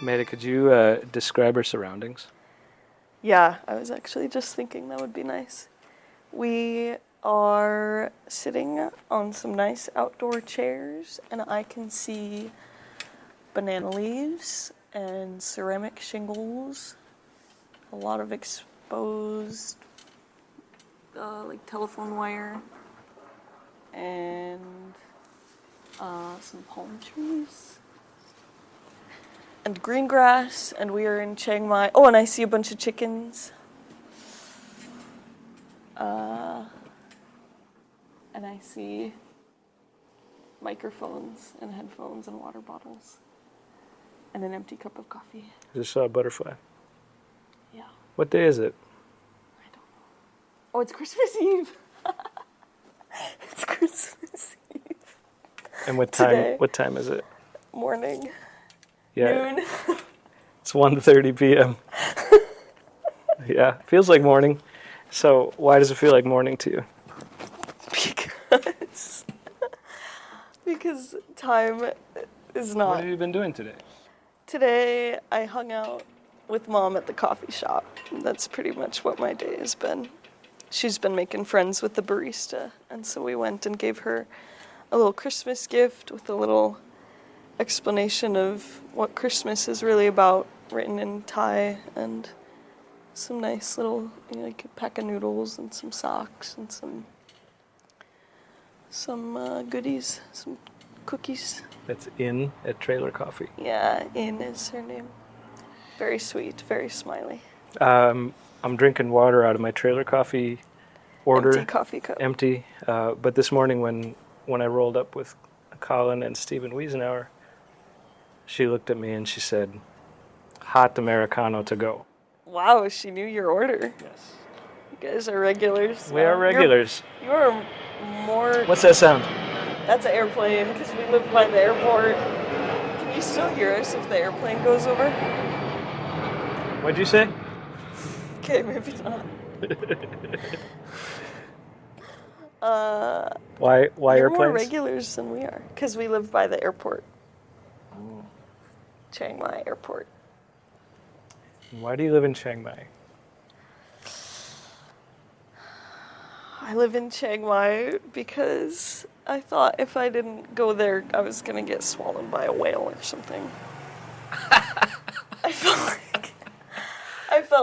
Maida, could you describe our surroundings? Yeah, I was actually just thinking that would be nice. We are sitting on some nice outdoor chairs, and I can see banana leaves and ceramic shingles, a lot of exposed like telephone wire, and some palm trees. And green grass, and we are in Chiang Mai. Oh, and I see a bunch of chickens. And I see microphones and headphones and water bottles. And an empty cup of coffee. I just saw a butterfly. Yeah. What day is it? I don't know. Oh, it's Christmas Eve. It's Christmas Eve. And what time? Today. What time is it? Morning. Yeah. Noon. It's 1:30 p.m. Yeah, feels like morning. So why does it feel like morning to you? Because time is not. What have you been doing today? Today I hung out with Mom at the coffee shop. That's pretty much what my day has been. She's been making friends with the barista, and so we went and gave her a little Christmas gift with a little explanation of what Christmas is really about, written in Thai, and some nice little, like a pack of noodles and some socks and some goodies, some cookies. That's in at Trailer Coffee. Yeah, In is her name. Very sweet, very smiley. I'm drinking water out of my Trailer Coffee order. Empty coffee cup. Empty. But this morning when I rolled up with Colin and Stephen Wiesenauer, she looked at me and she said, "Hot Americano to go." Wow, she knew your order. Yes. You guys are regulars. We are regulars. You're more... What's that sound? That's an airplane, because we live by the airport. Can you still hear us if the airplane goes over? What'd you say? Okay, maybe not. Why You're airplanes? more regulars than we are, because we live by the airport. Chiang Mai Airport. Why do you live in Chiang Mai? I live in Chiang Mai because I thought if I didn't go there, I was going to get swallowed by a whale or something. I felt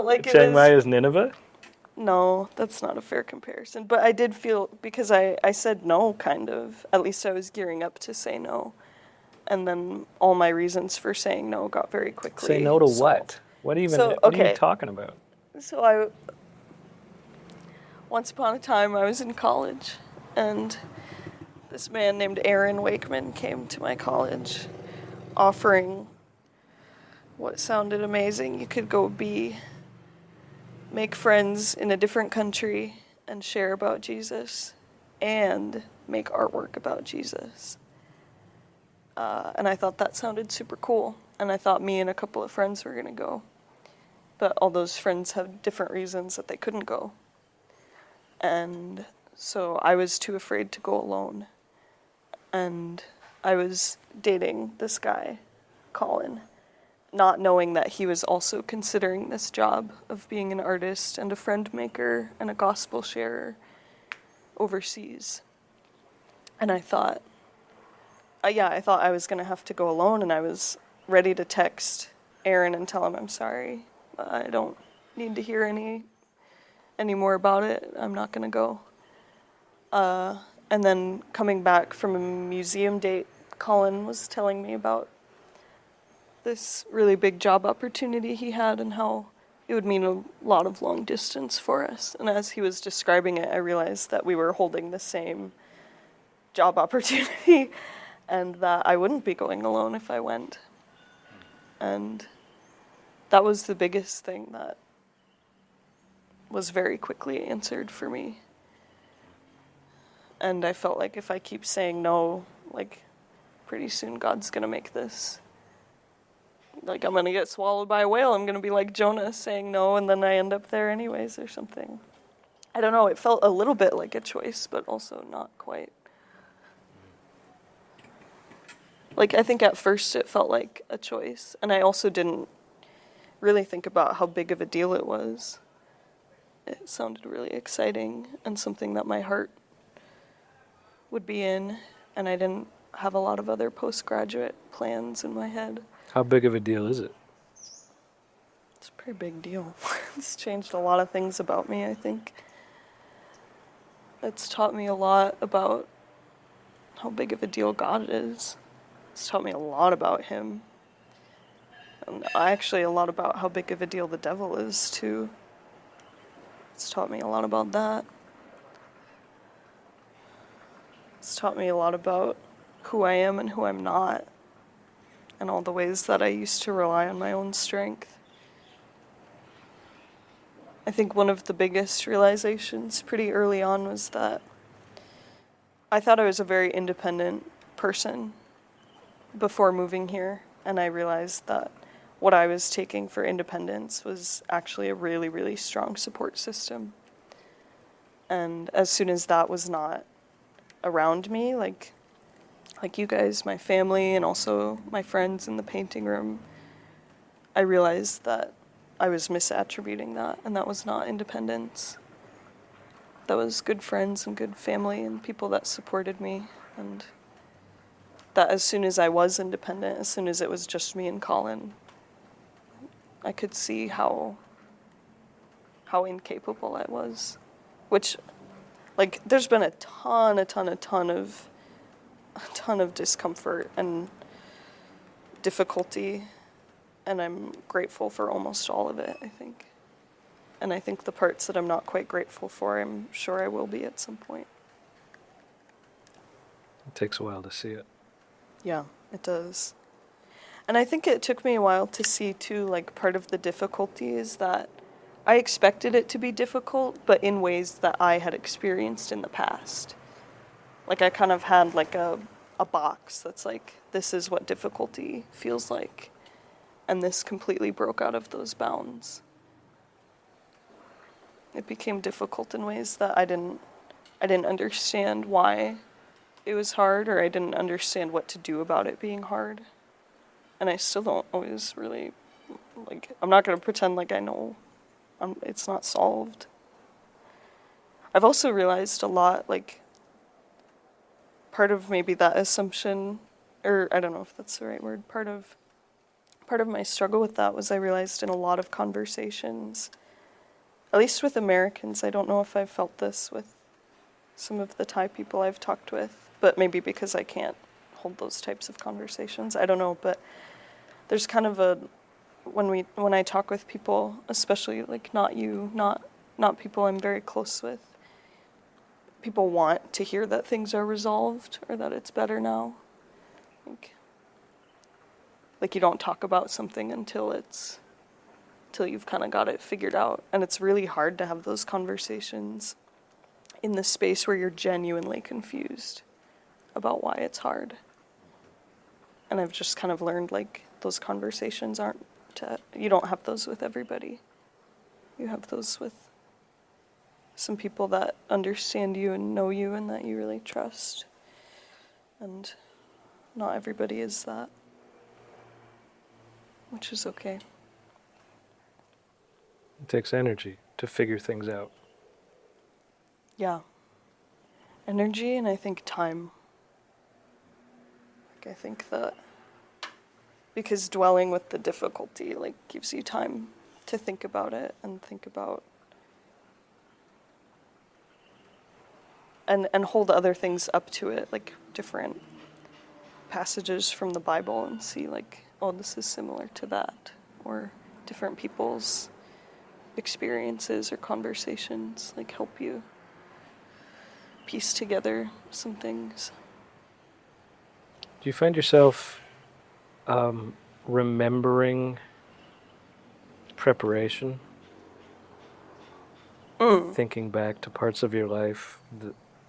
like it was... Chiang Mai is Nineveh? No, that's not a fair comparison. But I did feel, because I said no, kind of. At least I was gearing up to say no. And then all my reasons for saying no got very quickly Say no to solved. what? What are you talking about? So once upon a time, I was in college, and this man named Aaron Wakeman came to my college offering what sounded amazing. You could go make friends in a different country and share about Jesus and make artwork about Jesus. And I thought that sounded super cool. And I thought me and a couple of friends were going to go. But all those friends had different reasons that they couldn't go. And so I was too afraid to go alone. And I was dating this guy, Colin, not knowing that he was also considering this job of being an artist and a friend maker and a gospel sharer overseas. And I thought I was going to have to go alone, and I was ready to text Aaron and tell him I'm sorry. I don't need to hear any more about it. I'm not going to go. And then coming back from a museum date, Colin was telling me about this really big job opportunity he had and how it would mean a lot of long distance for us. And as he was describing it, I realized that we were holding the same job opportunity and that I wouldn't be going alone if I went. And that was the biggest thing that was very quickly answered for me. And I felt like if I keep saying no, like, pretty soon God's going to make this. Like, I'm going to get swallowed by a whale. I'm going to be like Jonah saying no, and then I end up there anyways or something. I don't know. It felt a little bit like a choice, but also not quite. Like, I think at first it felt like a choice, and I also didn't really think about how big of a deal it was. It sounded really exciting and something that my heart would be in, and I didn't have a lot of other postgraduate plans in my head. How big of a deal is it? It's a pretty big deal. It's changed a lot of things about me, I think. It's taught me a lot about how big of a deal God is. It's taught me a lot about him. And actually a lot about how big of a deal the devil is, too. It's taught me a lot about that. It's taught me a lot about who I am and who I'm not, and all the ways that I used to rely on my own strength. I think one of the biggest realizations pretty early on was that I thought I was a very independent person before moving here, and I realized that what I was taking for independence was actually a really, really strong support system. And as soon as that was not around me, like you guys, my family, and also my friends in the painting room, I realized that I was misattributing that, and that was not independence. That was good friends and good family and people that supported me, and that as soon as I was independent, as soon as it was just me and Colin, I could see how incapable I was. Which, like, there's been a ton of discomfort and difficulty, and I'm grateful for almost all of it, I think. And I think the parts that I'm not quite grateful for, I'm sure I will be at some point. It takes a while to see it. Yeah, it does. And I think it took me a while to see, too, like, part of the difficulty is that I expected it to be difficult, but in ways that I had experienced in the past. Like, I kind of had, like, a box that's like, this is what difficulty feels like. And this completely broke out of those bounds. It became difficult in ways that I didn't understand why it was hard, or I didn't understand what to do about it being hard. And I still don't always really, like, I'm not going to pretend like I know it's not solved. I've also realized a lot, like, part of maybe that assumption, or I don't know if that's the right word, part of my struggle with that was I realized in a lot of conversations, at least with Americans, I don't know if I've felt this with some of the Thai people I've talked with, but maybe because I can't hold those types of conversations, I don't know, but there's kind of a, when I talk with people, especially like not people I'm very close with, people want to hear that things are resolved or that it's better now. Like you don't talk about something until you've kind of got it figured out. And it's really hard to have those conversations in the space where you're genuinely confused about why it's hard. And I've just kind of learned, like, those conversations you don't have those with everybody. You have those with some people that understand you and know you and that you really trust. And not everybody is that, which is okay. It takes energy to figure things out. Yeah. Energy and I think time. Like, I think that because dwelling with the difficulty, like, gives you time to think about it and think about and hold other things up to it, like different passages from the Bible, and see, like, oh, this is similar to that, or different people's experiences or conversations, like, help you piece together some things. Do you find yourself remembering preparation? Thinking back to parts of your life,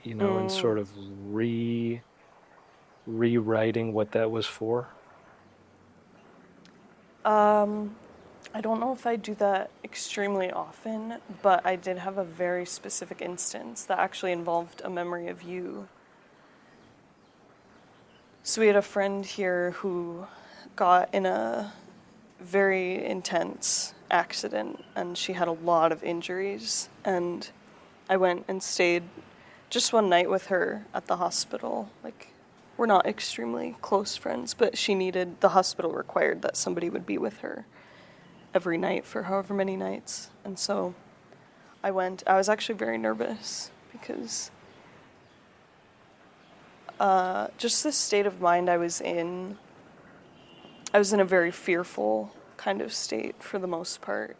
and sort of rewriting what that was for? I don't know if I do that extremely often, but I did have a very specific instance that actually involved a memory of you. So we had a friend here who got in a very intense accident, and she had a lot of injuries, and I went and stayed just one night with her at the hospital. Like, we're not extremely close friends, but the hospital required that somebody would be with her every night for however many nights. And so I went. I was actually very nervous because just the state of mind I was in a very fearful kind of state for the most part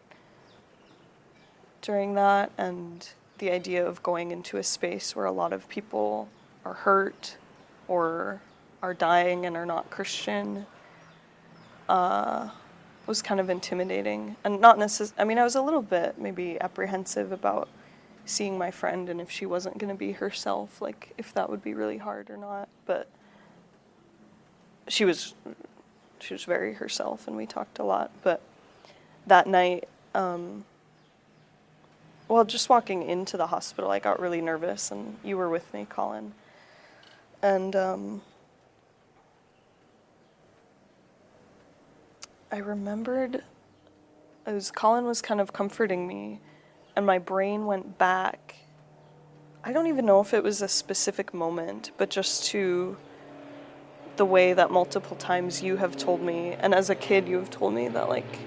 during that, and the idea of going into a space where a lot of people are hurt or are dying and are not Christian was kind of intimidating. And not necessarily, I mean, I was a little bit maybe apprehensive about seeing my friend and if she wasn't going to be herself, like if that would be really hard or not. But she was very herself, and we talked a lot. But that night, just walking into the hospital, I got really nervous, and you were with me, Colin. And I remembered Colin was kind of comforting me, and my brain went back. I don't even know if it was a specific moment, but just to the way that multiple times you have told me, and as a kid you have told me that, like,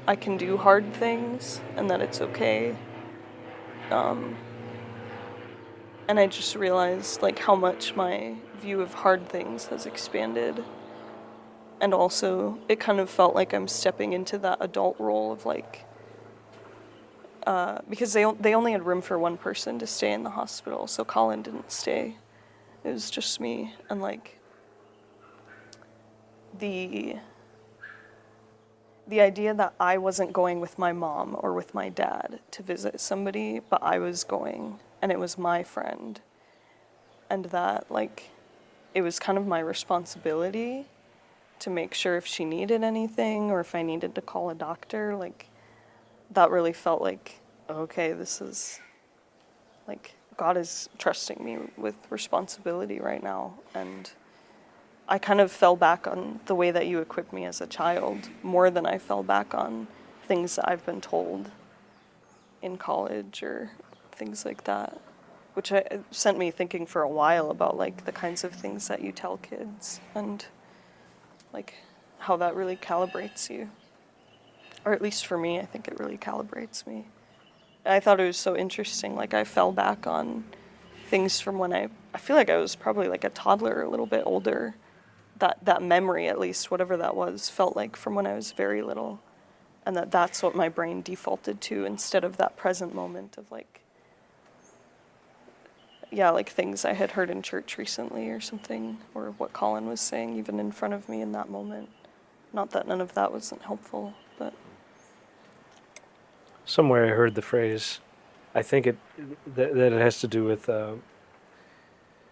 I can do hard things and that it's okay. And I just realized, like, how much my view of hard things has expanded. And also, it kind of felt like I'm stepping into that adult role of, like, because they only had room for one person to stay in the hospital, so Colin didn't stay. It was just me, and, like, the idea that I wasn't going with my mom or with my dad to visit somebody, but I was going, and it was my friend, and that, like, it was kind of my responsibility to make sure if she needed anything or if I needed to call a doctor, like, that really felt like, okay, this is, like, God is trusting me with responsibility right now. And I kind of fell back on the way that you equipped me as a child more than I fell back on things that I've been told in college or things like that, which sent me thinking for a while about, like, the kinds of things that you tell kids and, like, how that really calibrates you. Or at least for me, I think it really calibrates me. I thought it was so interesting. Like, I fell back on things from when I feel like I was probably like a toddler, a little bit older. That memory, at least, whatever that was, felt like from when I was very little. And that's what my brain defaulted to instead of that present moment of, like, yeah, like things I had heard in church recently or something, or what Colin was saying even in front of me in that moment. Not that none of that wasn't helpful, but... Somewhere I heard the phrase, I think that it has to do with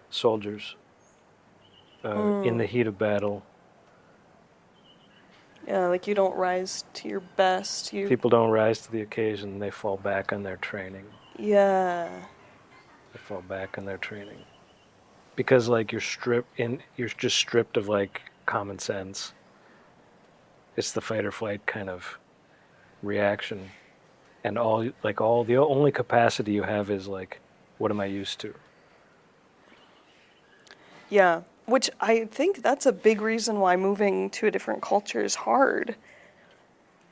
soldiers in the heat of battle. Yeah, like, you don't rise to your best. People don't rise to the occasion. They fall back on their training. Yeah. They fall back on their training. Because, like, you're just stripped of, like, common sense. It's the fight or flight kind of reaction. And the only capacity you have is, like, what am I used to? Yeah, which I think that's a big reason why moving to a different culture is hard.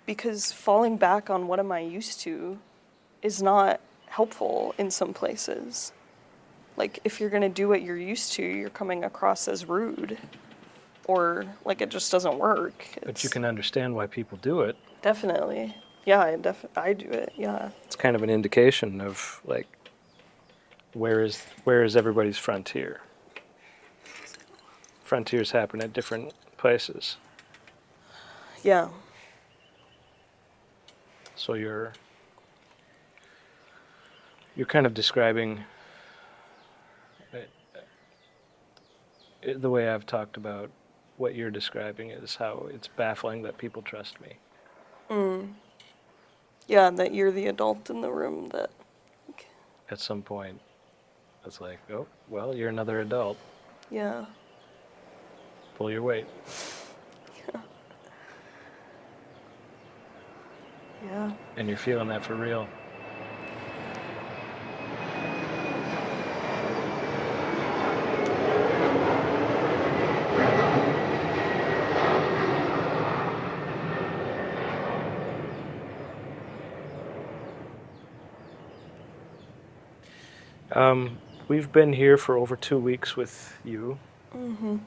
Because falling back on what am I used to is not helpful in some places. Like, if you're going to do what you're used to, you're coming across as rude. Or, like, it just doesn't work. But you can understand why people do it. Definitely. Yeah, I do it, yeah. It's kind of an indication of, like, where is everybody's frontier? Frontiers happen at different places. Yeah. So you're kind of describing the way I've talked about what you're describing is how it's baffling that people trust me. Yeah, that you're the adult in the room that... At some point, it's like, oh, well, you're another adult. Yeah. pull your weight. Yeah. And you're feeling that for real. We've been here for over 2 weeks with you. Mm-hmm.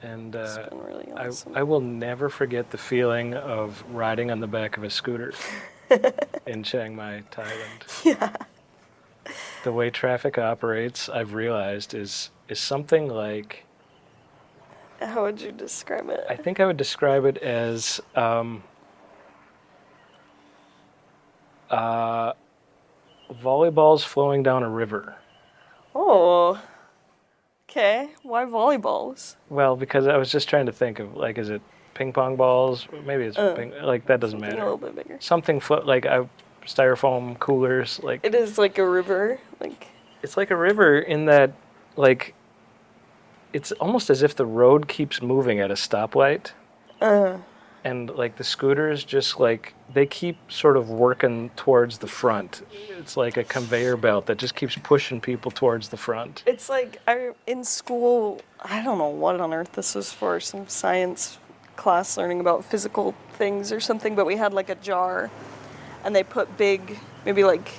And It's been really awesome. I will never forget the feeling of riding on the back of a scooter in Chiang Mai, Thailand. Yeah. The way traffic operates, I've realized, is something like, How would you describe it? I think I would describe it as volleyballs flowing down a river. Oh. Okay. Why volleyballs? Well, because I was just trying to think of, like, is it ping pong balls? Maybe it's like, that doesn't Something matter. a little bit bigger. Something like styrofoam coolers, like. It is like a river, like. It's like a river in that, like, it's almost as if the road keeps moving at a stoplight. And, like, the scooters just, like, they keep sort of working towards the front. It's like a conveyor belt that just keeps pushing people towards the front. It's like, in school, I don't know what on earth this was for, some science class learning about physical things or something, but we had, like, a jar, and they put big, maybe, like,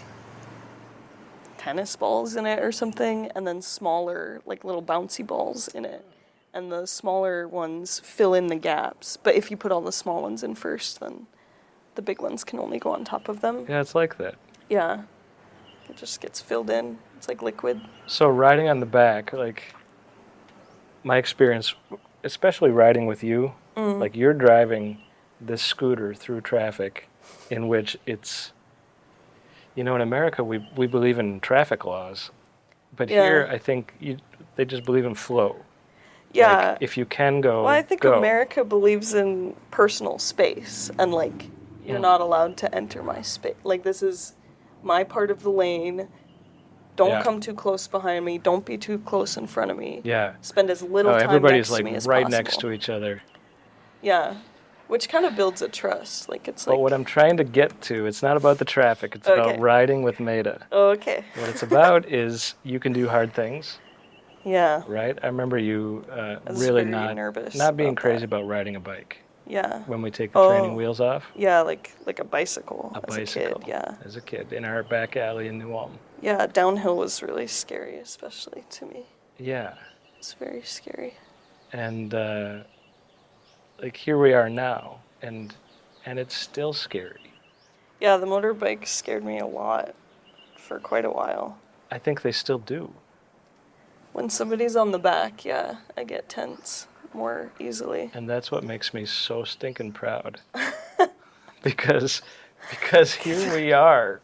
tennis balls in it or something, and then smaller, like, little bouncy balls in it. And the smaller ones fill in the gaps. But if you put all the small ones in first, then the big ones can only go on top of them. Yeah, it's like that. Yeah. It just gets filled in. It's like liquid. So riding on the back, like, my experience, especially riding with you, like, you're driving this scooter through traffic in which it's, in America we believe in traffic laws. But here, I think they just believe in flow. Yeah. Like, if you can go, well, I think go. America believes in personal space and, like, you're not allowed to enter my space. Like, this is my part of the lane. Don't come too close behind me. Don't be too close in front of me. Yeah. Spend as little time everybody's, next to like, me as right possible. next to each other. Yeah. Which kind of builds a trust. Like, it's But like... what I'm trying to get to, it's not about the traffic. It's about riding with Maida. Okay. What it's about is you can do hard things. Yeah. Right? I remember you really really nervous not being about crazy that. about riding a bike. Yeah. When we take the training wheels off. Yeah, like a bicycle A as bicycle. a kid, yeah. As a kid, in our back alley in New Ulm. Yeah, downhill was really scary, especially to me. Yeah. It's very scary. And, like, here we are now, and it's still scary. Yeah, the motorbike scared me a lot for quite a while. I think they still do. When somebody's on the back, yeah, I get tense more easily. And that's what makes me so stinking proud. because here we are,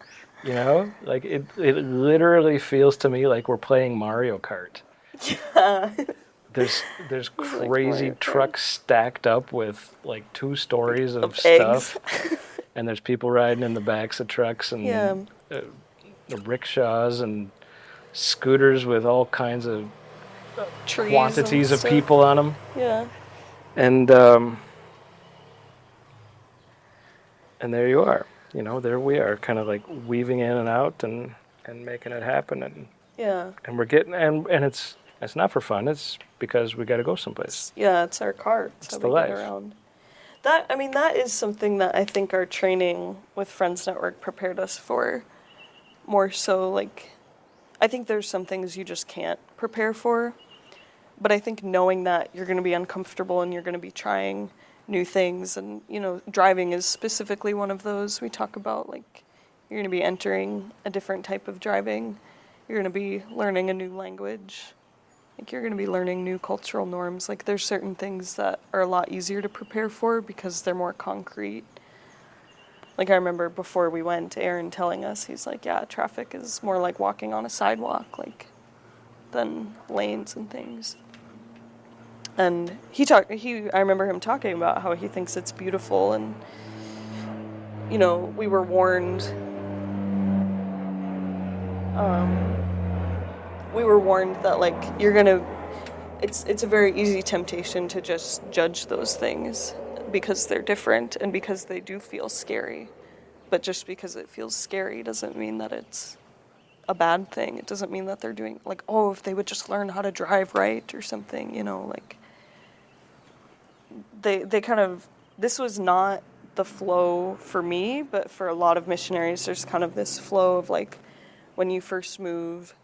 like, it literally feels to me like we're playing Mario Kart. Yeah. There's Like crazy Mario Kart. trucks stacked up with, like, 2 stories of eggs. stuff. And there's people riding in the backs of trucks and rickshaws and scooters with all kinds of Trees quantities and of stuff. people on them. Yeah. And there you are. There we are, kind of like weaving in and out and making it happen. And we're getting, and it's not for fun. It's because we got to go someplace. Yeah, it's our car. It's how the we life. get around. That is something that I think our training with Friends Network prepared us for. More so, like, I think there's some things you just can't prepare for. But I think knowing that you're going to be uncomfortable and you're going to be trying new things, and, driving is specifically one of those we talk about. Like, you're going to be entering a different type of driving. You're going to be learning a new language. Like, you're going to be learning new cultural norms. Like, there's certain things that are a lot easier to prepare for because they're more concrete. Like, I remember before we went, Aaron telling us, he's like, yeah, traffic is more like walking on a sidewalk, like, than lanes and things. And I remember him talking about how he thinks it's beautiful, and, we were warned, that, like, it's a very easy temptation to just judge those things because they're different and because they do feel scary. But just because it feels scary doesn't mean that it's a bad thing. It doesn't mean that they're doing, like, oh, if they would just learn how to drive right or something, like, they kind of, this was not the flow for me, but for a lot of missionaries, there's kind of this flow of, like, when you first move,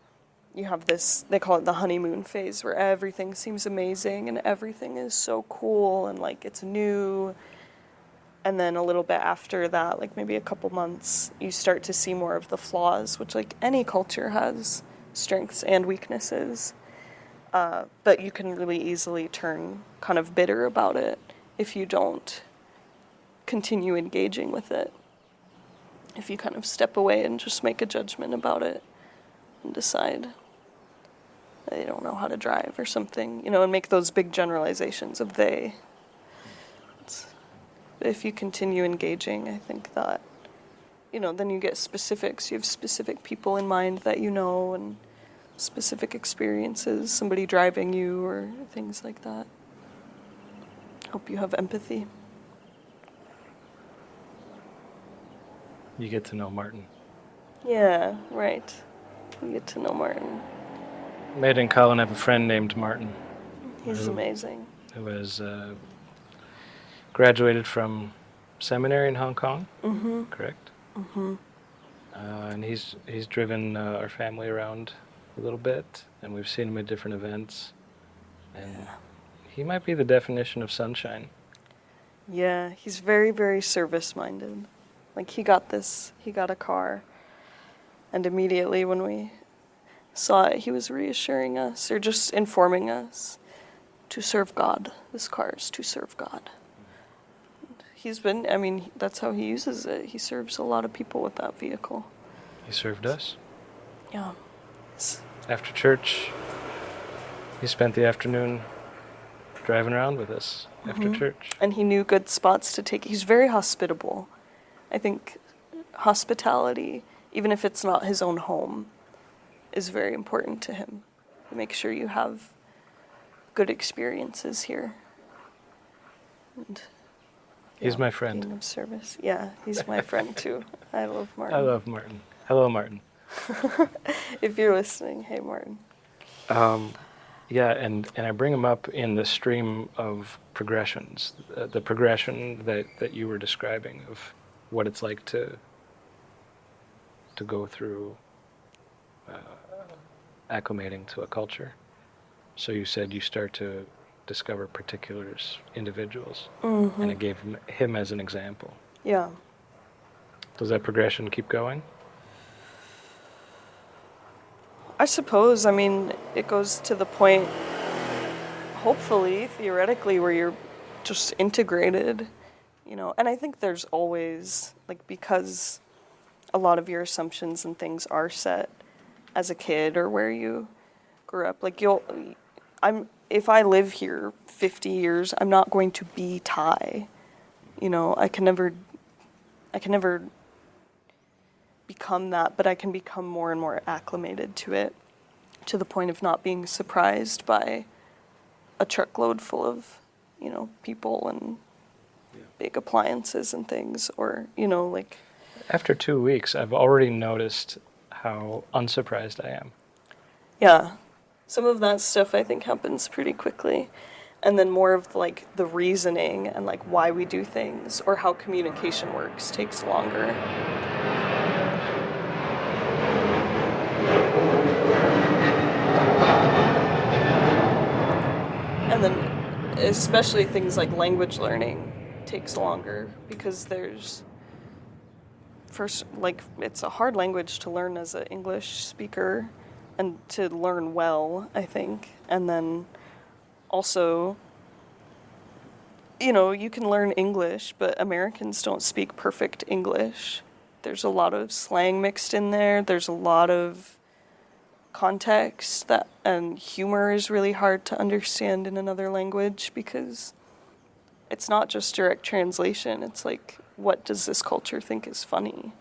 you have this, they call it the honeymoon phase, where everything seems amazing and everything is so cool and, like, it's new. And then a little bit after that, like maybe a couple months, you start to see more of the flaws, which, like, any culture has strengths and weaknesses. But you can really easily turn kind of bitter about it if you don't continue engaging with it. If you kind of step away and just make a judgment about it and decide they don't know how to drive or something, and make those big generalizations of they. If you continue engaging, I think that, then you get specifics. You have specific people in mind that and specific experiences, somebody driving you or things like that. Hope you have empathy. You get to know Martin. Yeah, right. You get to know Martin. Maida and Colin have a friend named Martin. He's amazing. Who has graduated from seminary in Hong Kong, correct? Mm-hmm. And he's driven our family around a little bit, and we've seen him at different events. And he might be the definition of sunshine. Yeah, he's very, very service-minded. Like, he got a car, and immediately when we saw it, he was reassuring us, or just informing us, to serve God. This car is to serve God. That's how he uses it. He serves a lot of people with that vehicle. He served us. Yeah. After church, he spent the afternoon driving around with us after church. And he knew good spots to take. He's very hospitable. I think hospitality, even if it's not his own home, is very important to him. Make sure you have good experiences here. And he's my friend. Being of service. Yeah, he's my friend too. I love Martin. I love Martin. Hello, Martin. If you're listening, hey, Martin. Yeah, and I bring him up in the stream of progressions, the progression that you were describing of what it's like to go through acclimating to a culture. So you said you start to discover particulars, individuals, and it gave him as an example. Yeah. Does that progression keep going? I suppose, it goes to the point, hopefully, theoretically, where you're just integrated, and I think there's always, because a lot of your assumptions and things are set as a kid or where you grew up, if I live here 50 years, I'm not going to be Thai, I can never become that, but I can become more and more acclimated to it, to the point of not being surprised by a truckload full of, people and big appliances and things, or, After 2 weeks, I've already noticed how unsurprised I am. Yeah. Some of that stuff I think happens pretty quickly. And then more of the reasoning and why we do things or how communication works takes longer. And then especially things like language learning takes longer because there's it's a hard language to learn as an English speaker and to learn well, I think. And then also, you can learn English, but Americans don't speak perfect English. There's a lot of slang mixed in there. There's a lot of context and humor is really hard to understand in another language because it's not just direct translation. It's what does this culture think is funny?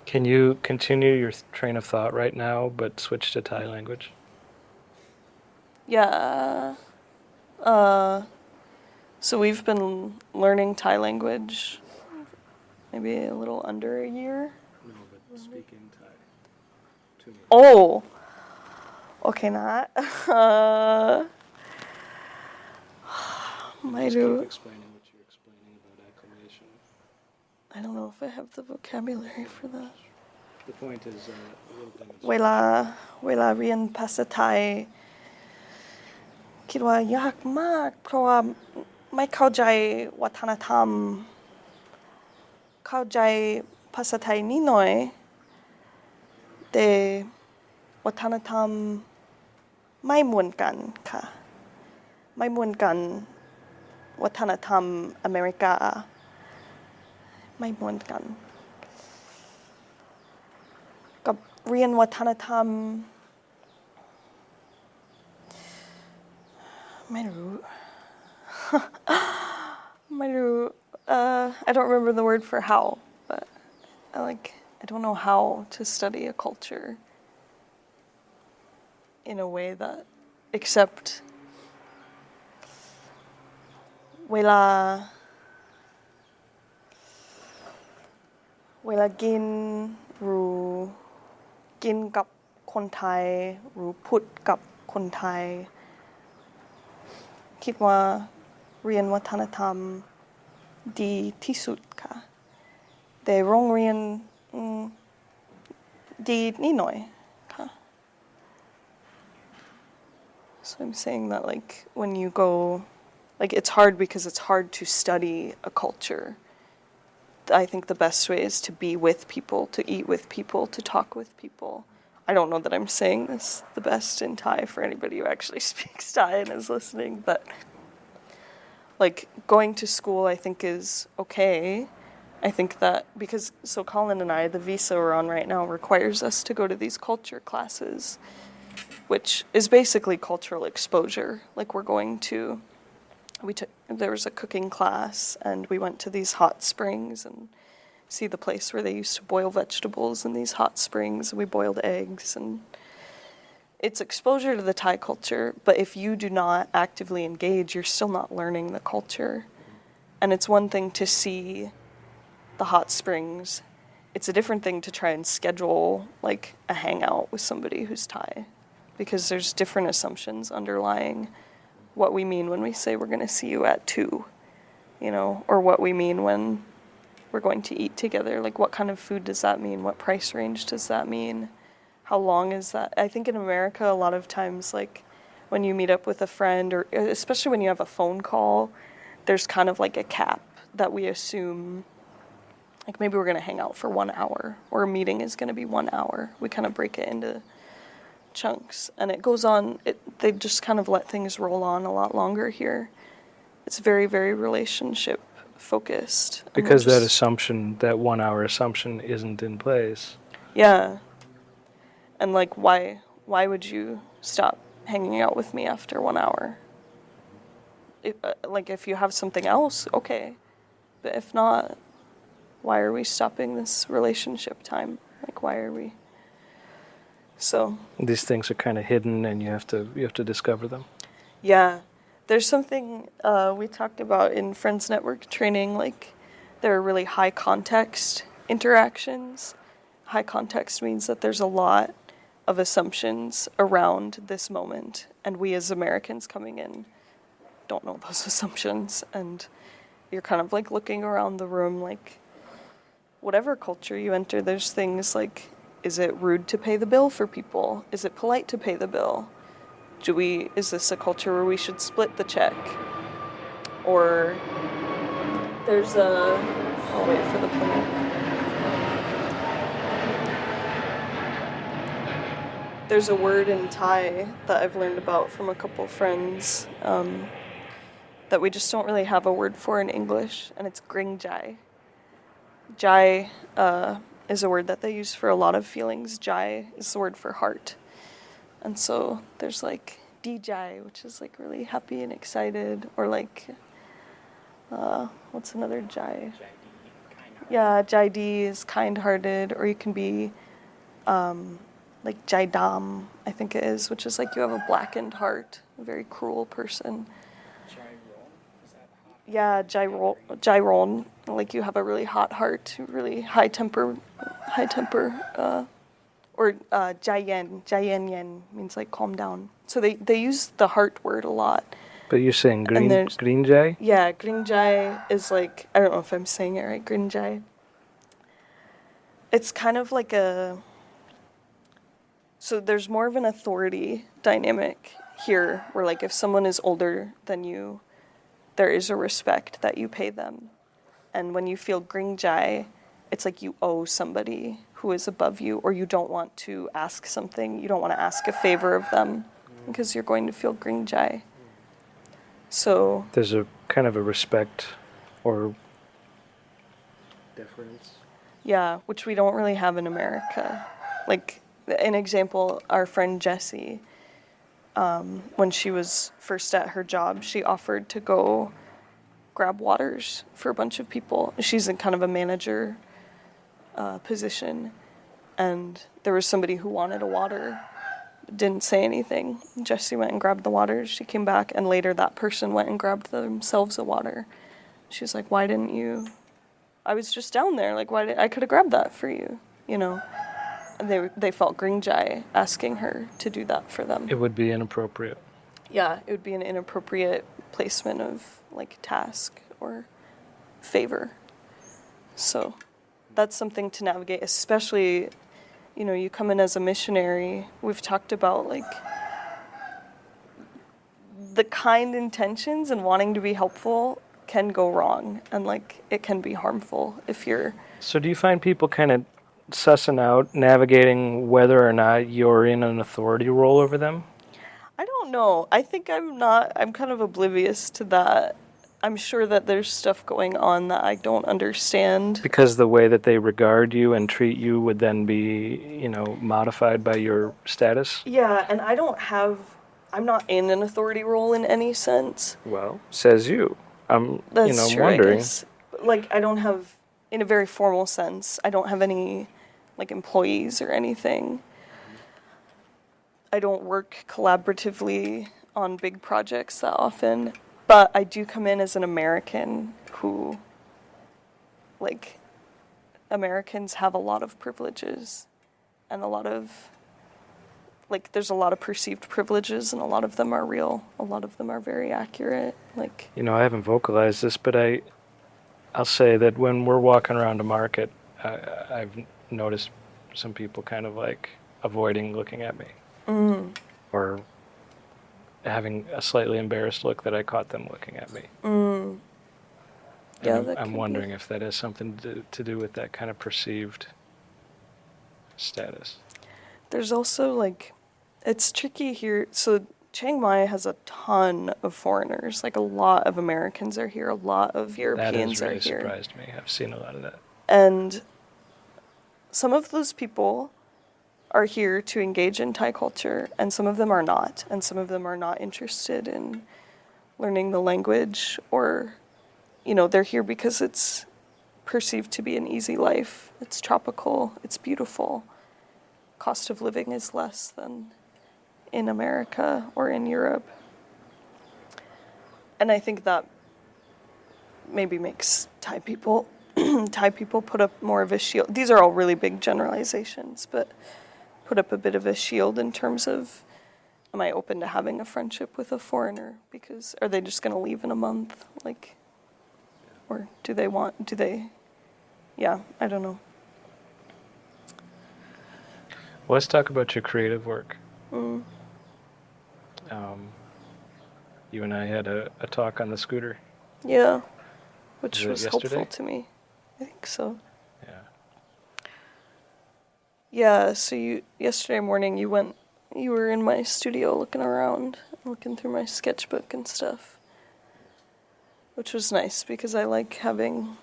Can you continue your train of thought right now, but switch to Thai language? Yeah. So we've been learning Thai language maybe a little under a year. No, but speaking Thai to me. Oh. Okay, not. Just keep explaining what you're explaining about acclimation. I don't know if I have the vocabulary for that. The point is, we'll demonstrate. เวลาเรียนภาษาไทยคิดว่ายากมากเพราะว่าไม่เข้าใจวัฒนธรรมเข้าใจภาษาไทยนิดหน่อยแต่วัฒนธรรมไม่เหมือนกันค่ะไม่เหมือนกันวัฒนธรรมอเมริกาไม่เหมือนกันกับเรียนวัฒนธรรมไม่รู้ ไม่รู้ I don't remember the word for how, but I don't know how to study a culture in a way that except เวลากินหรือกินกับคนไทยหรือพูดกับคนไทยคิดว่าเรียนวัฒนธรรมดีที่สุดค่ะแต่โรงเรียนดีนิดหน่อยค่ะ So I'm saying that when you go it's hard because it's hard to study a culture. I think the best way is to be with people, to eat with people, to talk with people. I don't know that I'm saying this the best in Thai for anybody who actually speaks Thai and is listening, but going to school I think is okay. I think that because Colin and I, the visa we're on right now requires us to go to these culture classes, which is basically cultural exposure. There was a cooking class and we went to these hot springs and see the place where they used to boil vegetables in these hot springs, and we boiled eggs, and it's exposure to the Thai culture, but if you do not actively engage, you're still not learning the culture. And it's one thing to see the hot springs. It's a different thing to try and schedule a hangout with somebody who's Thai, because there's different assumptions underlying what we mean when we say we're going to see you at 2, or what we mean when we're going to eat together. What kind of food does that mean? What price range does that mean? How long is that? I think in America, a lot of times, when you meet up with a friend, or especially when you have a phone call, there's kind of a cap that we assume, maybe we're going to hang out for 1 hour, or a meeting is going to be 1 hour. We kind of break it into chunks, and it goes on. They just kind of let things roll on a lot longer here. It's very, very relationship focused. Because that 1 hour assumption isn't in place. Yeah. And why would you stop hanging out with me after 1 hour? If you have something else, okay. But if not, why are we stopping this relationship time? Why are we? So these things are kind of hidden, and you have to discover them. Yeah, there's something we talked about in Friends Network training. There are really high context interactions. High context means that there's a lot of assumptions around this moment, and we as Americans coming in don't know those assumptions, and you're kind of looking around the room, whatever culture you enter, there's things is it rude to pay the bill for people? Is it polite to pay the bill? Is this a culture where we should split the check? Or I'll wait for the plane. There's a word in Thai that I've learned about from a couple friends that we just don't really have a word for in English, and it's gring jai. Jai is a word that they use for a lot of feelings. Jai is the word for heart. And so there's Dijai, which is really happy and excited, or what's another Jai? Yeah, Jai D is kind-hearted, or you can be like Jaidam, I think it is, which is like you have a blackened heart, a very cruel person. Yeah, Gyron, like you have a really hot heart, really high temper, or Jayen Yen means like calm down. So they use the heart word a lot. But you're saying And there's- green jay? Yeah, Grinjai is like, I don't know if I'm saying it right, Grinjai. It's kind of like so there's more of an authority dynamic here, where like if someone is older than you, there is a respect that you pay them. And when you feel Grinjai, it's like you owe somebody who is above you, or you don't want to ask something, you don't want to ask a favor of them, because you're going to feel Grinjai. So There's a kind of a respect or deference. yeah, which we don't really have in America. Like, an example, our friend Jessie, when she was first at her job, she offered to go grab waters for a bunch of people. She's in kind of a manager position, and there was somebody who wanted a water, didn't say anything. Jessie went and grabbed the water. She came back, and later that person went and grabbed themselves a water. She was like, why didn't you? I was just down there. Like, I could have grabbed that for you, you know? And they felt Grinjai asking her to do that for them. It would be inappropriate. Yeah, it would be an inappropriate placement of, like, task or favor. So that's something to navigate, especially, you know, you come in as a missionary. We've talked about, like, the kind intentions and wanting to be helpful can go wrong, and, like, it can be harmful if you're... So do you find people kind of sussing out, navigating whether or not you're in an authority role over them? I don't know. I think I'm kind of oblivious to that. I'm sure that there's stuff going on that I don't understand. Because the way that they regard you and treat you would then be, you know, modified by your status? Yeah, and I'm not in an authority role in any sense. Well, says you. I'm, That's you know, true, wondering. I guess. But, like, I don't have, in a very formal sense, I don't have any, like, employees or anything. I don't work collaboratively on big projects that often, but I do come in as an American who, like, Americans have a lot of privileges and a lot of, like, there's a lot of perceived privileges, and a lot of them are real. A lot of them are very accurate. Like, You know, I haven't vocalized this, but I'll say that when we're walking around a market, I've noticed some people kind of like avoiding looking at me. Or having a slightly embarrassed look that I caught them looking at me. Yeah, I'm wondering if that has something to do with that kind of perceived status. There's also, like, it's tricky here. So Chiang Mai has a ton of foreigners. Like, a lot of Americans are here. A lot of Europeans That are has here. really surprised me. I've seen a lot of that. And some of those people are here to engage in Thai culture, and some of them are not. And some of them are not interested in learning the language, or, you know, they're here because it's perceived to be an easy life. It's tropical. It's beautiful. Cost of living is less than in America or in Europe. And I think that maybe makes Thai people put up more of a shield. These are all really big generalizations, but put up a bit of a shield in terms of, am I open to having a friendship with a foreigner? Because are they just going to leave in a month? Like, or yeah, I don't know. Well, let's talk about your creative work. You and I had a talk on the scooter. Yeah, which Was it was yesterday? helpful to me. I think so. Yeah. Yeah, so yesterday morning you were in my studio looking around, looking through my sketchbook and stuff, which was nice because I like having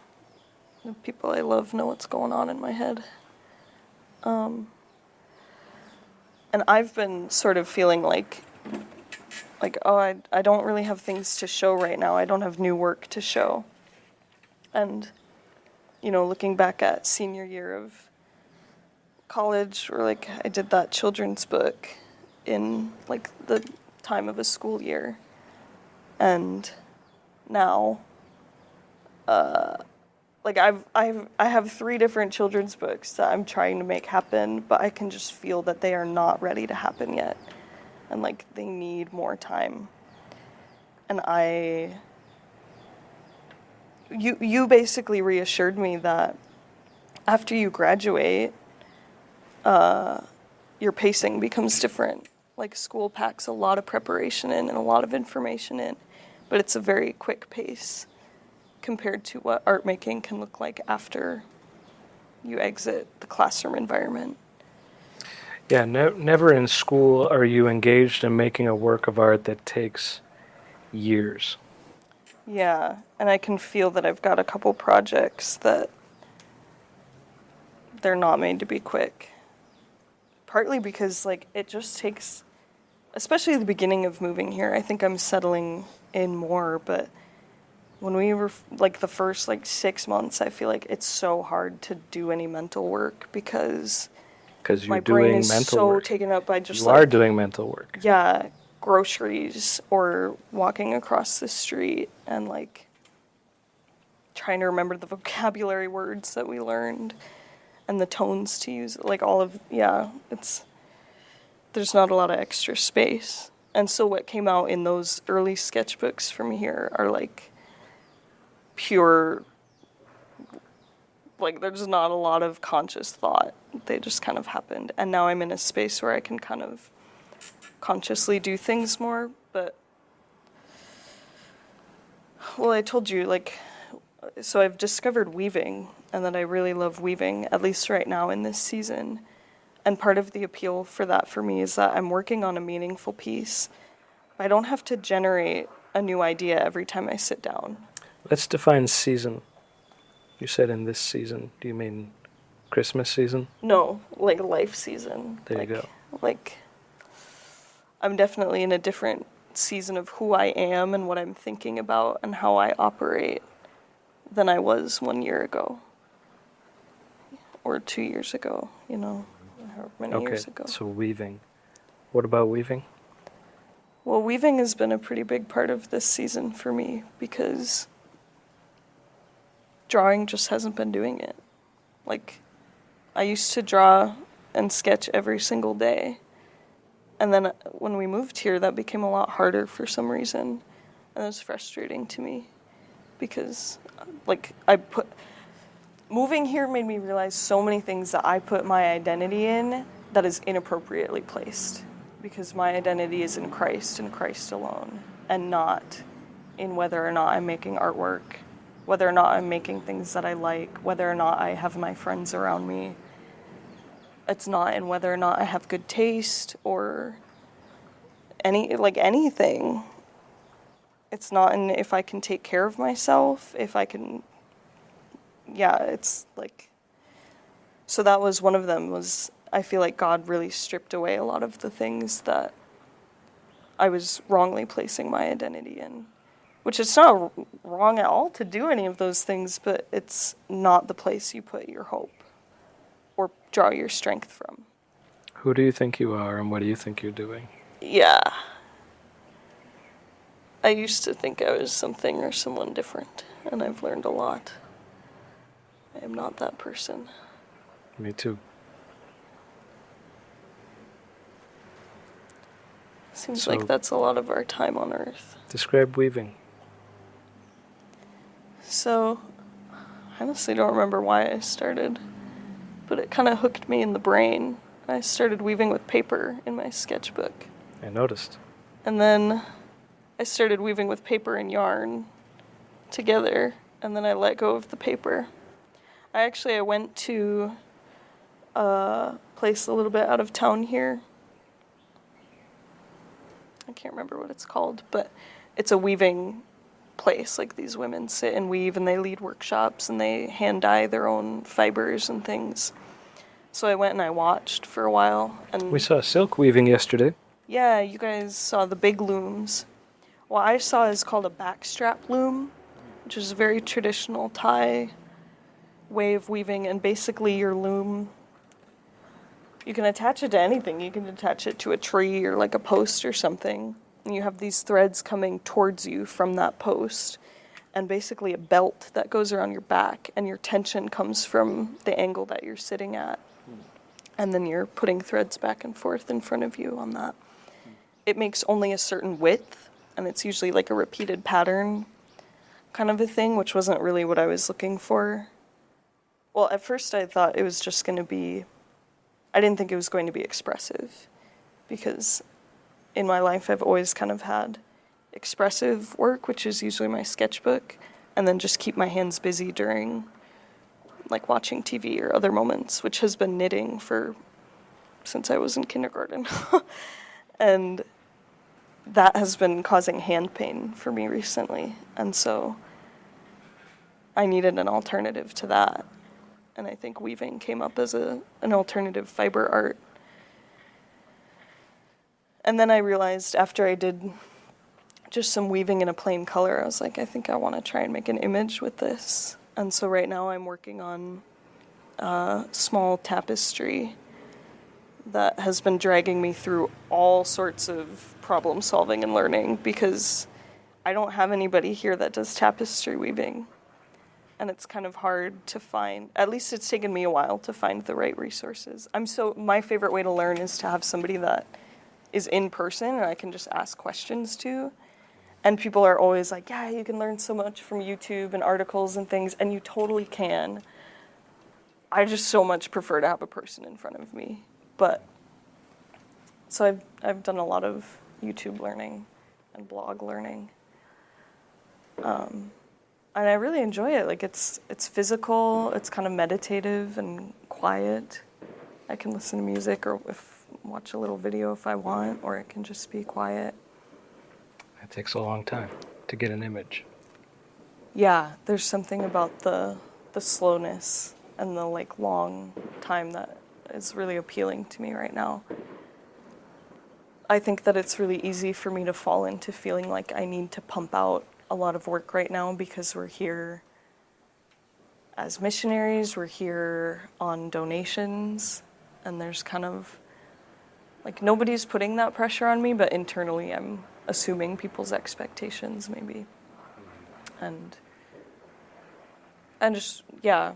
the people I love know what's going on in my head. And I've been sort of feeling like, oh, I don't really have things to show right now. I don't have new work to show. And, you know, looking back at senior year of college, or like I did that children's book in like the time of a school year, and now like I have 3 different children's books that I'm trying to make happen, but I can just feel that they are not ready to happen yet, and like they need more time. And you basically reassured me that after you graduate, your pacing becomes different. Like school packs a lot of preparation in and a lot of information in, but it's a very quick pace compared to what art making can look like after you exit the classroom environment. Yeah, never in school are you engaged in making a work of art that takes years. Yeah, and I can feel that I've got a couple projects that they're not made to be quick. Partly because like it just takes, especially the beginning of moving here, I think I'm settling in more, but when we were like the first like 6 months, I feel like it's so hard to do any mental work because You're my brain doing is mental so work. taken up by just You like, are doing mental work. yeah, groceries or walking across the street and like trying to remember the vocabulary words that we learned and the tones to use, like all of, yeah, there's not a lot of extra space. And so what came out in those early sketchbooks from here are like pure, like there's not a lot of conscious thought. They just kind of happened. And now I'm in a space where I can kind of consciously do things more. But, well, I told you, like, so I've discovered weaving and that I really love weaving, at least right now in this season. And part of the appeal for that for me is that I'm working on a meaningful piece. I don't have to generate a new idea every time I sit down. Let's define season. You said in this season. Do you mean Christmas season? No, like life season. There you go. Like, I'm definitely in a different season of who I am and what I'm thinking about and how I operate than I was 1 year ago. Or 2 years ago, you know, however many years ago. So weaving. What about weaving? Well, weaving has been a pretty big part of this season for me because drawing just hasn't been doing it. Like, I used to draw and sketch every single day. And then when we moved here, that became a lot harder for some reason. And it was frustrating to me because, like, moving here made me realize so many things that I put my identity in that is inappropriately placed. Because my identity is in Christ and Christ alone, and not in whether or not I'm making artwork, whether or not I'm making things that I like, whether or not I have my friends around me. It's not in whether or not I have good taste or anything. It's not in if I can take care of myself, if I can, yeah, it's like, so that was one of them was, I feel like God really stripped away a lot of the things that I was wrongly placing my identity in, which is not wrong at all to do any of those things, but it's not the place you put your hope or draw your strength from. Who do you think you are and what do you think you're doing? Yeah. I used to think I was something or someone different, and I've learned a lot. I am not that person. Me too. Seems like that's a lot of our time on Earth. Describe weaving. So, I honestly don't remember why I started, but it kind of hooked me in the brain. I started weaving with paper in my sketchbook. I noticed. And then I started weaving with paper and yarn together, and then I let go of the paper. I went to a place a little bit out of town here. I can't remember what it's called, but it's a weaving place. Like, these women sit and weave, and they lead workshops, and they hand dye their own fibers and things. So I went and I watched for a while. And we saw silk weaving yesterday. Yeah, you guys saw the big looms. What I saw is called a backstrap loom, which is a very traditional Thai way of weaving, and basically your loom You can attach it to anything. You can attach it to a tree or like a post or something. And you have these threads coming towards you from that post, and basically a belt that goes around your back, and your tension comes from the angle that you're sitting at. And then you're putting threads back and forth in front of you on that. It makes only a certain width, and it's usually like a repeated pattern kind of a thing, which wasn't really what I was looking for. Well, at first I thought it was just going to be, I didn't think it was going to be expressive, because in my life I've always kind of had expressive work, which is usually my sketchbook, and then just keep my hands busy during like watching TV or other moments, which has been knitting since I was in kindergarten. And that has been causing hand pain for me recently, and so I needed an alternative to that. And I think weaving came up as an alternative fiber art. And then I realized after I did just some weaving in a plain color, I was like, I think I want to try and make an image with this. And so right now I'm working on a small tapestry that has been dragging me through all sorts of problem solving and learning, because I don't have anybody here that does tapestry weaving. And it's kind of hard to find. At least it's taken me a while to find the right resources. My favorite way to learn is to have somebody that is in person and I can just ask questions to. And people are always like, yeah, you can learn so much from YouTube and articles and things, and you totally can. I just so much prefer to have a person in front of me. So I've done a lot of YouTube learning and blog learning. And I really enjoy it. Like it's physical, it's kind of meditative and quiet. I can listen to music or watch a little video if I want, or it can just be quiet. It takes a long time to get an image. Yeah, there's something about the slowness and the like long time that is really appealing to me right now. I think that it's really easy for me to fall into feeling like I need to pump out a lot of work right now because we're here as missionaries, we're here on donations, and there's kind of, like, nobody's putting that pressure on me, but internally I'm assuming people's expectations maybe. And just, yeah,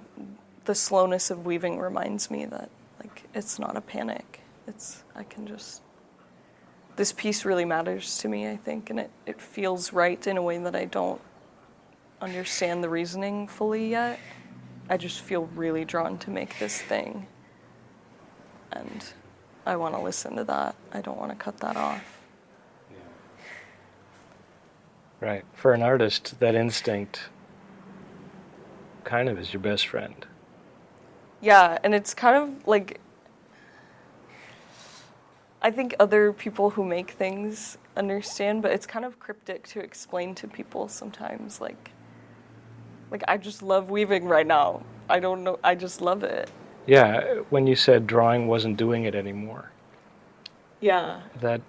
the slowness of weaving reminds me that, like, it's not a panic. This piece really matters to me, I think, and it feels right in a way that I don't understand the reasoning fully yet. I just feel really drawn to make this thing. And I want to listen to that. I don't want to cut that off. Right. For an artist, that instinct kind of is your best friend. Yeah, and it's kind of like, I think other people who make things understand, but it's kind of cryptic to explain to people sometimes. Like I just love weaving right now. I don't know, I just love it. Yeah, when you said drawing wasn't doing it anymore. Yeah. That,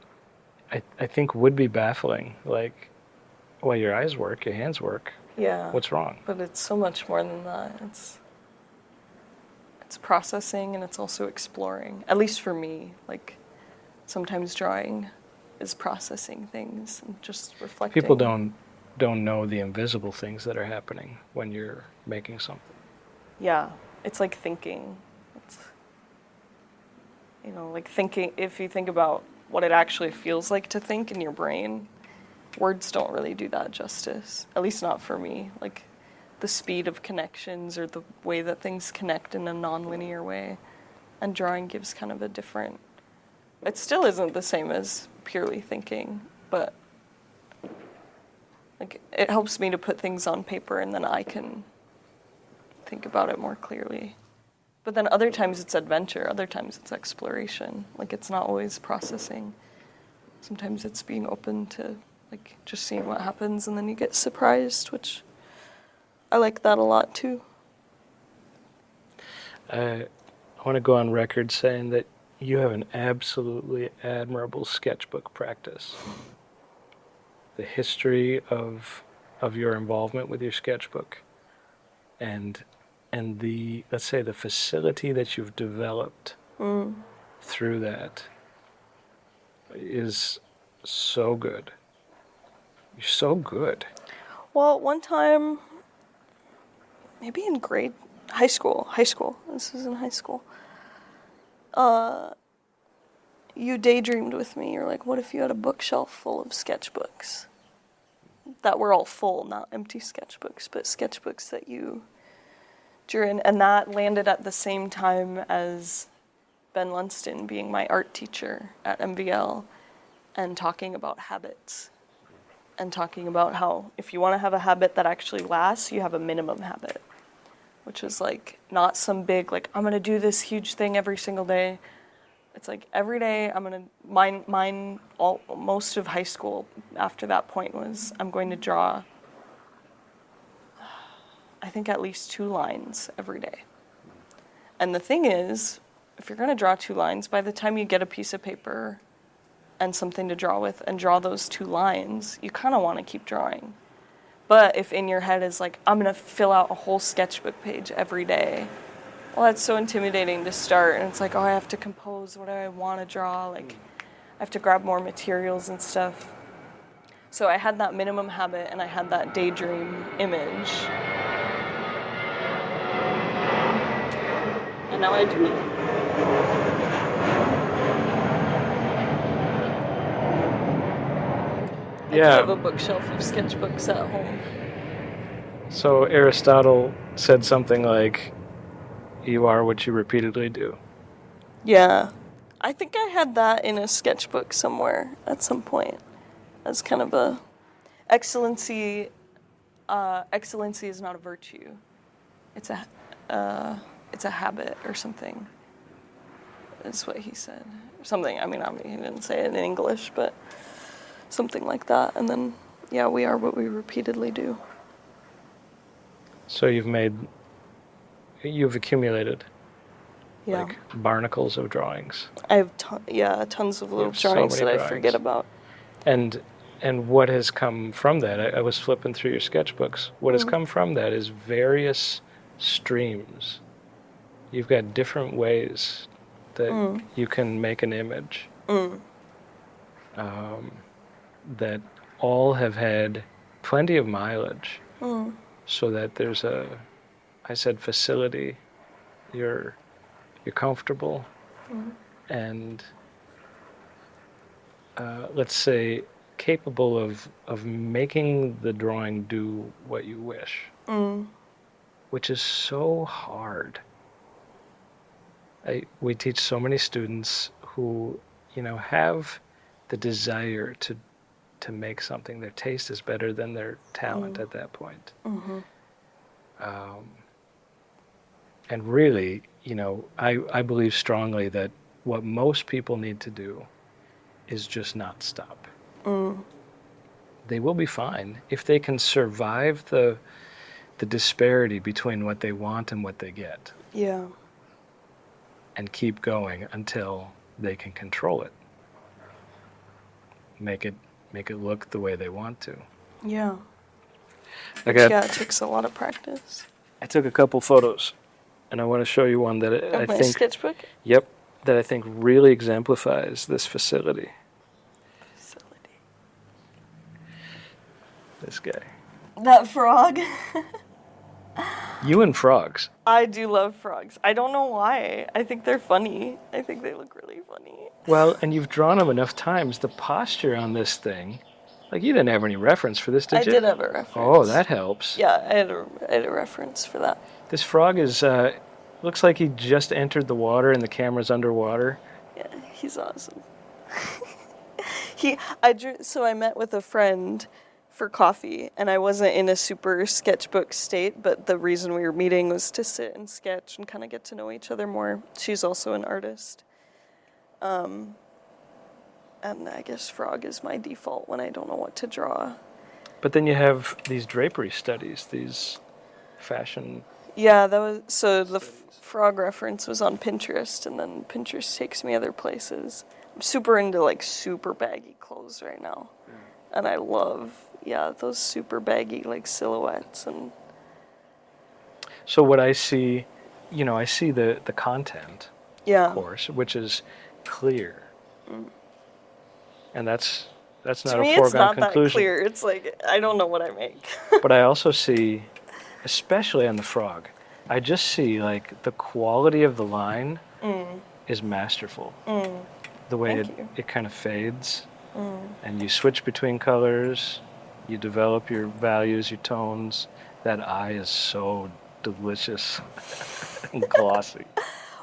I think, would be baffling. Like, well, your eyes work, your hands work. Yeah. What's wrong? But it's so much more than that. It's processing, and it's also exploring. At least for me, like, sometimes drawing is processing things and just reflecting. People don't know the invisible things that are happening when you're making something. Yeah, it's like thinking. It's, like thinking, if you think about what it actually feels like to think in your brain, words don't really do that justice, at least not for me. Like, the speed of connections or the way that things connect in a non-linear way, and drawing gives kind of a different, it still isn't the same as purely thinking, but like, it helps me to put things on paper and then I can think about it more clearly. But then other times it's adventure, other times it's exploration. Like, it's not always processing. Sometimes it's being open to, like, just seeing what happens, and then you get surprised, which I like that a lot too. I want to go on record saying that you have an absolutely admirable sketchbook practice. The history of your involvement with your sketchbook, and the, let's say, the facility that you've developed through that is so good. You're so good. Well, one time, maybe in high school, this was in high school, you daydreamed with me. You're like, what if you had a bookshelf full of sketchbooks that were all full, not empty sketchbooks, but sketchbooks that you drew in? And that landed at the same time as Ben Lunston being my art teacher at MVL and talking about habits and talking about how if you want to have a habit that actually lasts, you have a minimum habit, which is like not some big, like, I'm going to do this huge thing every single day. It's like every day I'm going to, most of high school after that point was I'm going to draw, I think at least 2 lines every day. And the thing is, if you're going to draw 2 lines, by the time you get a piece of paper and something to draw with and draw those 2 lines, you kind of want to keep drawing. But if in your head is like, I'm going to fill out a whole sketchbook page every day, well, that's so intimidating to start. And it's like, oh, I have to compose what I want to draw. Like, I have to grab more materials and stuff. So I had that minimum habit and I had that daydream image. And now I do. I do have a bookshelf of sketchbooks at home. So Aristotle said something like, you are what you repeatedly do. Yeah. I think I had that in a sketchbook somewhere at some point as kind of a excellency. Excellency is not a virtue. It's a habit or something. Is what he said. Something, I mean, he didn't say it in English, but something like that. And then, yeah, we are what we repeatedly do. So you've accumulated like barnacles of drawings. I have tons of little drawings that I forget about. And what has come from that? I was flipping through your sketchbooks. What has come from that is various streams. You've got different ways that you can make an image that all have had plenty of mileage, so that there's I said facility. You're comfortable, and let's say capable of making the drawing do what you wish, which is so hard. We teach so many students who, have the desire to make something. Their taste is better than their talent at that point. And really, I believe strongly that what most people need to do is just not stop. They will be fine if they can survive the disparity between what they want and what they get. Yeah. And keep going until they can control it. Make it look the way they want to. Yeah. It takes a lot of practice. I took a couple photos, and I want to show you one that I think... my sketchbook? Yep, that I think really exemplifies this facility. This guy. That frog? You and frogs. I do love frogs. I don't know why. I think they're funny. I think they look really funny. Well, and you've drawn them enough times. The posture on this thing, like you didn't have any reference for this, did you? I did have a reference. Oh, that helps. Yeah, I had a reference for that. This frog is, looks like he just entered the water and the camera's underwater. Yeah, he's awesome. So I met with a friend for coffee, and I wasn't in a super sketchbook state, but the reason we were meeting was to sit and sketch and kind of get to know each other more. She's also an artist. And I guess frog is my default when I don't know what to draw. But then you have these drapery studies, these fashion... Yeah, so the frog reference was on Pinterest, and then Pinterest takes me other places. I'm super into like super baggy clothes right now. And I love, those super baggy like silhouettes. And so what I see, I see the content, of course, which is clear. And that's not To a me, it's foregone not that conclusion. clear. It's like, I don't know what I make. But I also see, especially on the frog, I just see like the quality of the line is masterful. The way Thank you. it kind of fades, and you switch between colors, you develop your values, your tones. That eye is so delicious and glossy.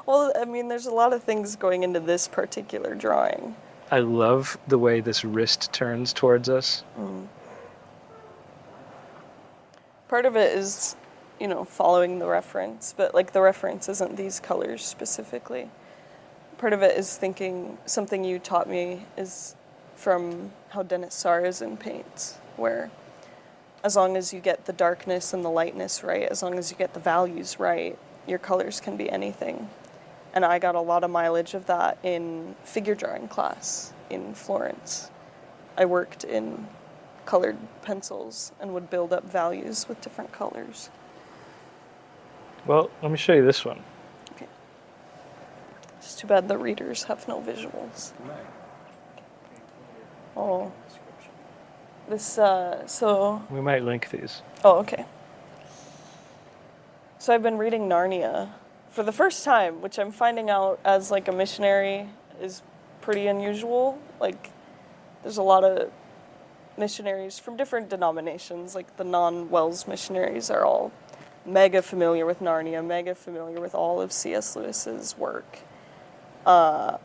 Well, I mean, there's a lot of things going into this particular drawing. I love the way this wrist turns towards us. Part of it is, following the reference, but like the reference isn't these colors specifically. Part of it is thinking something you taught me is from how Dennis Sarrazin paints, where as long as you get the darkness and the lightness right, as long as you get the values right, your colors can be anything. And I got a lot of mileage of that in figure drawing class in Florence. I worked in colored pencils and would build up values with different colors. Well, let me show you this one. Okay. It's too bad the readers have no visuals. Oh. This, so... We might link these. Oh, okay. So I've been reading Narnia for the first time, which I'm finding out as like a missionary is pretty unusual. Like, there's a lot of missionaries from different denominations, like the non-Wells missionaries are all mega familiar with Narnia, mega familiar with all of C.S. Lewis's work,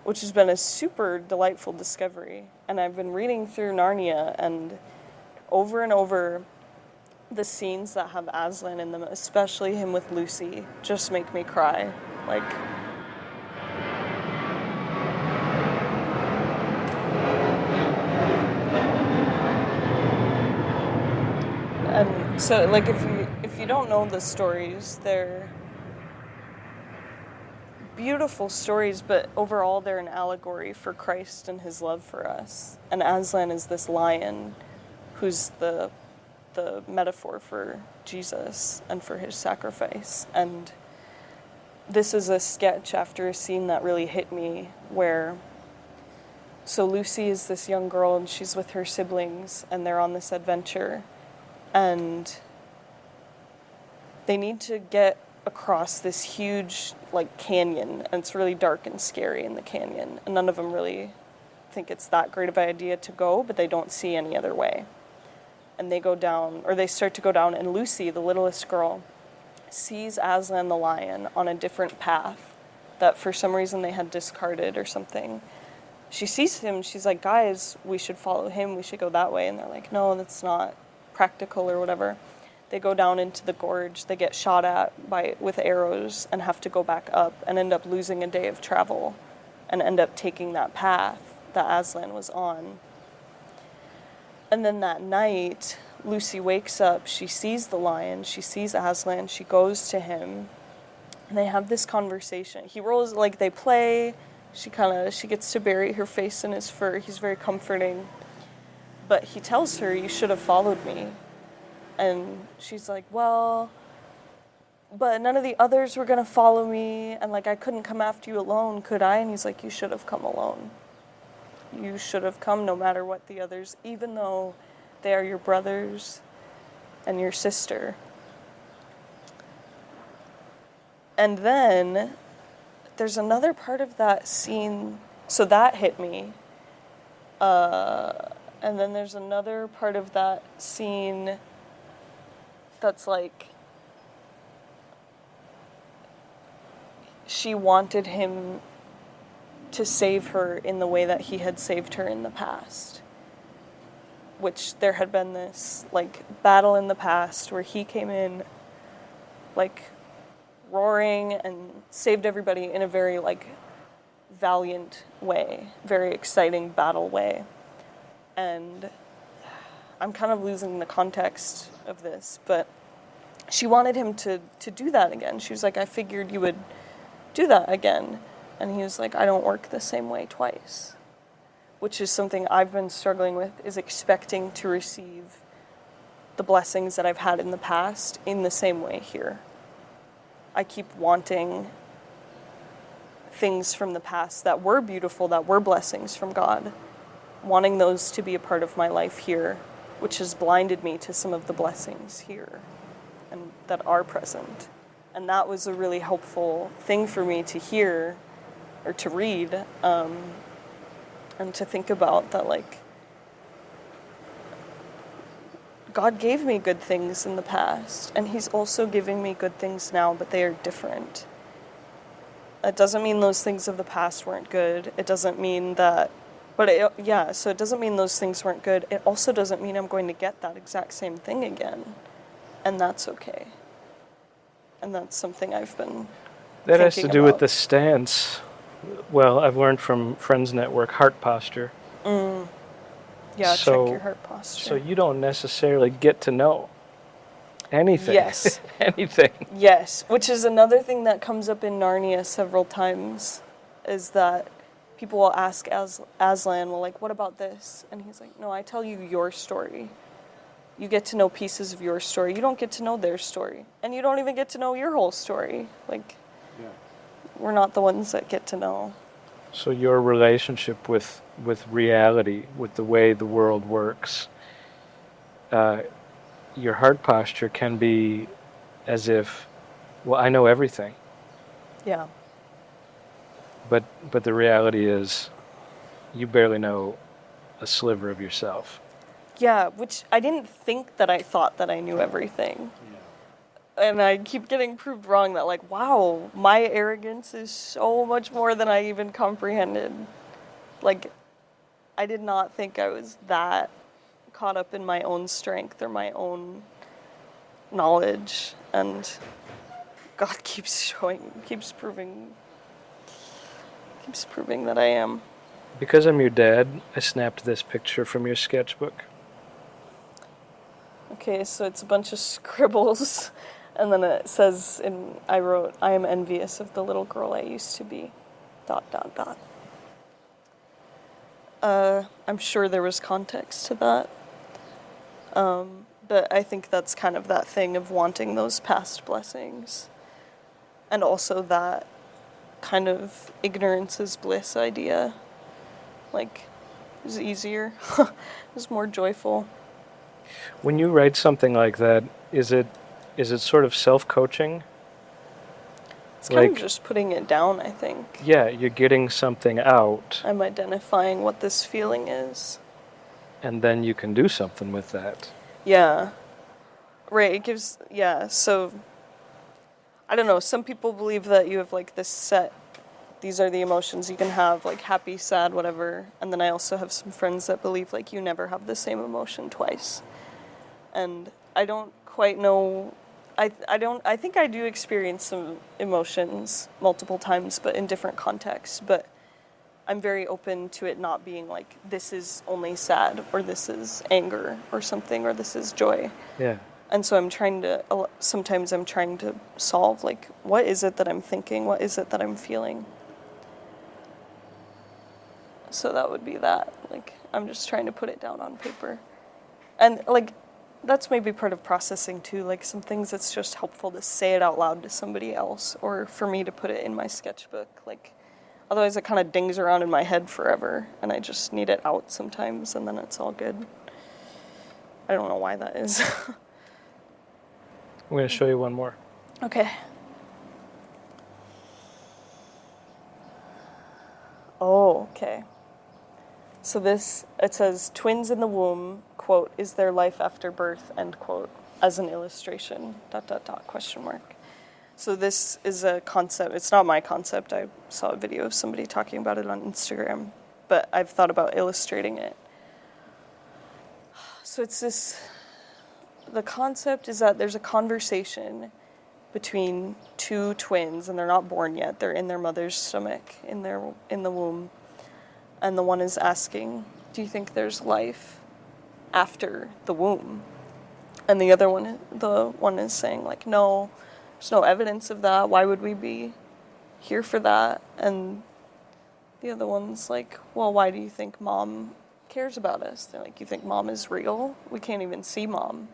which has been a super delightful discovery. And I've been reading through Narnia, and over, the scenes that have Aslan in them, especially him with Lucy, just make me cry. Like, and so like if you don't know the stories, they're beautiful stories, but overall they're an allegory for Christ and his love for us. And Aslan is this lion who's the metaphor for Jesus and for his sacrifice. And this is a sketch after a scene that really hit me where, so Lucy is this young girl and she's with her siblings and they're on this adventure and they need to get across this huge like canyon, and it's really dark and scary in the canyon, and none of them really think it's that great of an idea to go, but they don't see any other way. And they go down, or they start to go down, and Lucy, the littlest girl, sees Aslan the lion on a different path that for some reason they had discarded or something. She sees him, she's like, guys, we should follow him, we should go that way. And they're like, no, that's not practical or whatever. They go down into the gorge, they get shot at with arrows and have to go back up and end up losing a day of travel and end up taking that path that Aslan was on. And then that night, Lucy wakes up, she sees the lion, she sees Aslan, she goes to him, and they have this conversation. He rolls, like they play, she gets to bury her face in his fur, he's very comforting. But he tells her, you should have followed me. And she's like, well, but none of the others were going to follow me, and like I couldn't come after you alone, could I? And he's like, you should have come alone. You should have come no matter what the others, even though they are your brothers and your sister. And then there's another part of that scene, so that hit me. And then there's another part of that scene that's like, she wanted him to save her in the way that he had saved her in the past. Which there had been this like battle in the past where he came in like roaring and saved everybody in a very like valiant way, very exciting battle way. And I'm kind of losing the context of this, but she wanted him to do that again. She was like, I figured you would do that again. And he was like, I don't work the same way twice. Which is something I've been struggling with, is expecting to receive the blessings that I've had in the past in the same way here. I keep wanting things from the past that were beautiful, that were blessings from God, wanting those to be a part of my life here, which has blinded me to some of the blessings here and that are present. And that was a really helpful thing for me to hear or to read, and to think about, that like God gave me good things in the past, and he's also giving me good things now, but they are different. It doesn't mean those things of the past weren't good. It doesn't mean that, so it doesn't mean those things weren't good. It also doesn't mean I'm going to get that exact same thing again. And that's okay. And that's something I've been That has to thinking do with about. the stance. Well, I've learned from Friends Network, heart posture. Yeah, So- check your heart posture. So you don't necessarily get to know anything. Yes. Anything. Yes, which is another thing that comes up in Narnia several times, is that people will ask Aslan, well, like, what about this? And he's like, no, I tell you your story. You get to know pieces of your story. You don't get to know their story. And you don't even get to know your whole story. Like, we're not the ones that get to know. So your relationship with reality, with the way the world works, your heart posture can be as if, well, I know everything. Yeah. But the reality is, you barely know a sliver of yourself. Yeah, which I didn't think that I thought that I knew everything. And I keep getting proved wrong, that like, wow, my arrogance is so much more than I even comprehended. Like, I did not think I was that caught up in my own strength or my own knowledge. And God keeps proving that I am. Because I'm your dad, I snapped this picture from your sketchbook. Okay, so it's a bunch of scribbles, and then it says, I wrote, I am envious of the little girl I used to be, ... I'm sure there was context to that, but I think that's kind of that thing of wanting those past blessings, and also that kind of ignorance is bliss idea. Like, it was easier, it was more joyful. When you write something like that, is it sort of self-coaching? It's kind of just putting it down, I think. Yeah, you're getting something out, I'm identifying what this feeling is. and then you can do something with that. Yeah. Right, it gives, so, I don't know, some people believe that you have like this set, these are the emotions you can have, like happy, sad, whatever, and then I also have some friends that believe like you never have the same emotion twice. And I don't quite know, I think I do experience some emotions multiple times, but in different contexts, but I'm very open to it not being like, this is only sad, or this is anger, or something, or this is joy. Yeah. And so sometimes I'm trying to solve, like, what is it that I'm thinking? What is it that I'm feeling? So that would be that. Like, I'm just trying to put it down on paper. And, like, that's maybe part of processing, too. Like, some things it's just helpful to say it out loud to somebody else, or for me to put it in my sketchbook. Like, otherwise it kind of dings around in my head forever, and I just need it out sometimes, and then it's all good. I don't know why that is. I'm going to show you one more. Okay. Oh, okay. So it says, twins in the womb, quote, is there life after birth, end quote, as an illustration, ... question mark. So this is a concept, it's not my concept, I saw a video of somebody talking about it on Instagram, but I've thought about illustrating it. So the concept is that there's a conversation between two twins, and they're not born yet, they're in their mother's stomach, in the womb. And the one is asking, do you think there's life after the womb? And the one is saying, like, no, there's no evidence of that. Why would we be here for that? And the other one's like, well, why do you think mom cares about us? They're like, you think mom is real? We can't even see mom.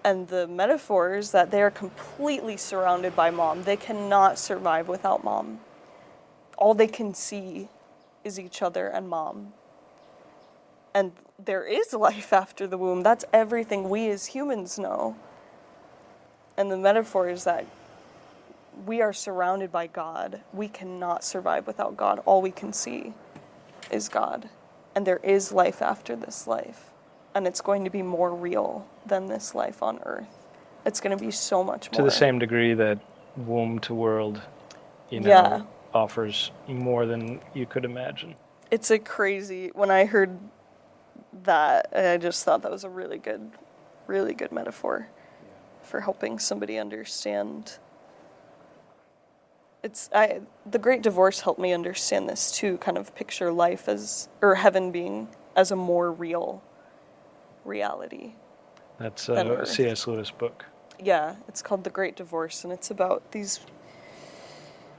And the metaphor is that they are completely surrounded by mom. They cannot survive without mom. all they can see is each other and mom. And there is life after the womb. That's everything we as humans know. And the metaphor is that we are surrounded by God. We cannot survive without God. All we can see is God. And there is life after this life. And it's going to be more real than this life on earth. It's going to be so much more. To the same degree that womb to world, offers more than you could imagine. It's a crazy, when I heard that, I just thought that was a really good metaphor for helping somebody understand. The Great Divorce helped me understand this too, kind of picture life as, or heaven being as a more real reality. That's a C.S. Lewis book. Yeah, it's called The Great Divorce, and it's about these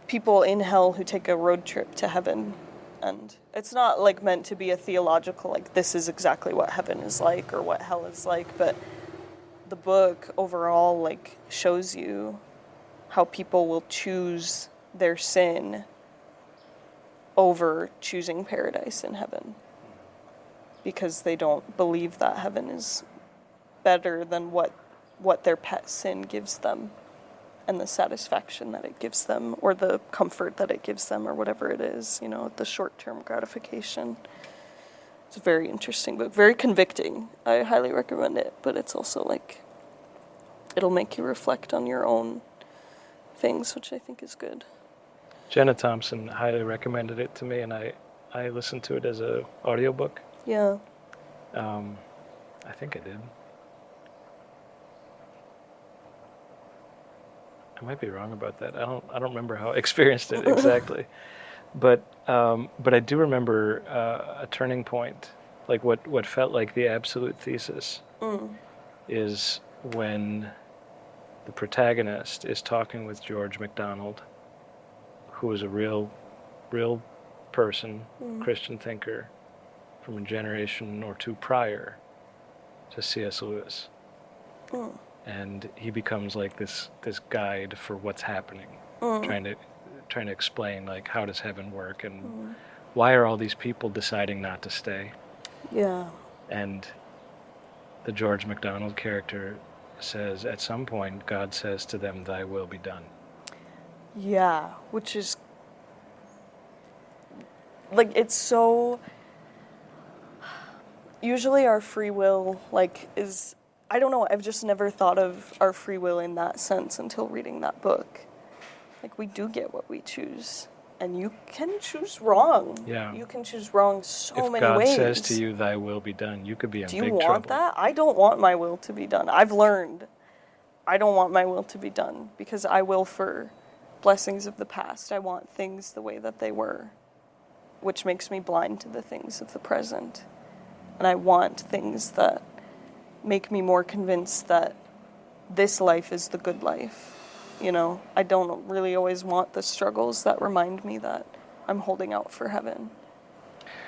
people in hell who take a road trip to heaven. And it's not like meant to be a theological, like this is exactly what heaven is like or what hell is like, but the book overall like shows you how people will choose their sin over choosing paradise in heaven because they don't believe that heaven is better than what their pet sin gives them and the satisfaction that it gives them or the comfort that it gives them or whatever it is, the short-term gratification. It's a very interesting book, very convicting. I highly recommend it, but it's also like, it'll make you reflect on your own things, which I think is good. Jenna Thompson highly recommended it to me, and I listened to it as an audiobook. Yeah. I think I did. I might be wrong about that. I don't remember how I experienced it exactly, but I do remember a turning point, like what felt like the absolute thesis, is when the protagonist is talking with George MacDonald, who was a real person, Christian thinker, from a generation or two prior to C.S. Lewis. And he becomes like this guide for what's happening, trying to explain like how does heaven work and why are all these people deciding not to stay. Yeah. And the George MacDonald character says at some point God says to them, "Thy will be done." Yeah, which is like it's so. Usually our free will is. I don't know, I've just never thought of our free will in that sense until reading that book. Like, we do get what we choose, and you can choose wrong. Yeah. You can choose wrong so many ways. If God ways. says to you, "Thy will be done," you could be in big trouble. Do you want that? I don't want my will to be done. I've learned I don't want my will to be done because I will for blessings of the past. I want things the way that they were, which makes me blind to the things of the present. And I want things that make me more convinced that this life is the good life. I don't really always want the struggles that remind me that I'm holding out for heaven.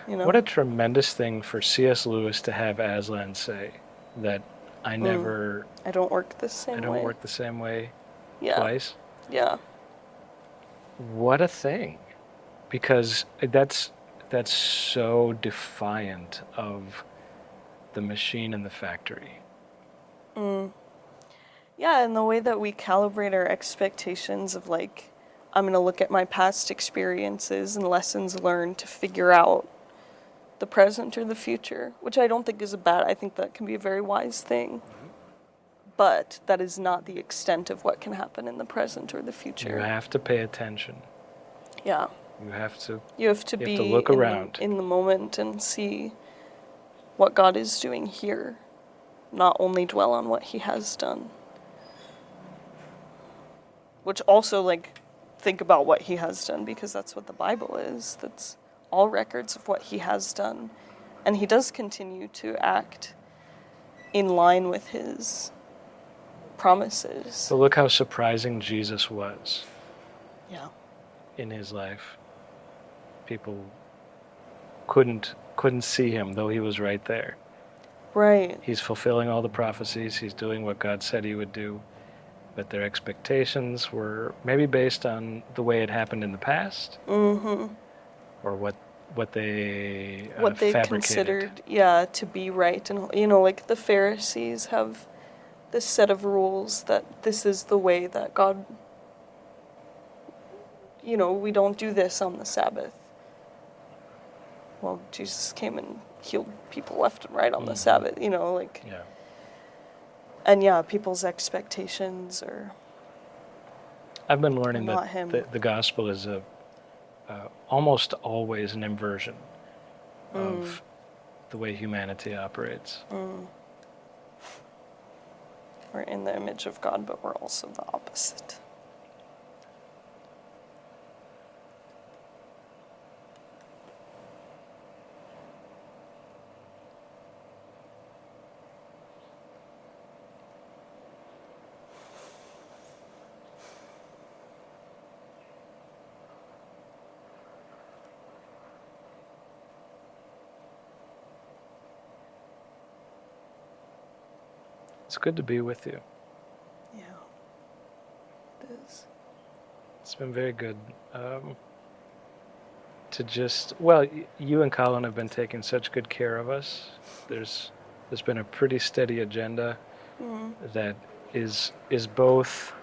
What a tremendous thing for C.S. Lewis to have Aslan say that I don't work the same way twice. Yeah. What a thing. Because that's so defiant of the machine in the factory. Yeah, and the way that we calibrate our expectations of I'm going to look at my past experiences and lessons learned to figure out the present or the future, which I don't think is I think that can be a very wise thing. But that is not the extent of what can happen in the present or the future. You have to pay attention. Yeah. You have to look around in the moment and see what God is doing here, not only dwell on what he has done. Which also, think about what he has done, because that's what the Bible is. That's all records of what he has done. And he does continue to act in line with his promises. So look how surprising Jesus was. Yeah. In his life. People couldn't see him, though he was right there. Right. He's fulfilling all the prophecies. He's doing what God said he would do. but their expectations were maybe based on the way it happened in the past, Mm-hmm. or what they What they fabricated. considered, to be right. And, like the Pharisees have this set of rules that this is the way that God, we don't do this on the Sabbath. Well, Jesus came and healed people left and right on the Sabbath, Yeah. And people's expectations are I've been learning not that him. the gospel is almost always an inversion of the way humanity operates. We're in the image of God, but we're also the opposite. It's good to be with you. Yeah, it is. It's been very good to just, you and Colin have been taking such good care of us. There's been a pretty steady agenda that is both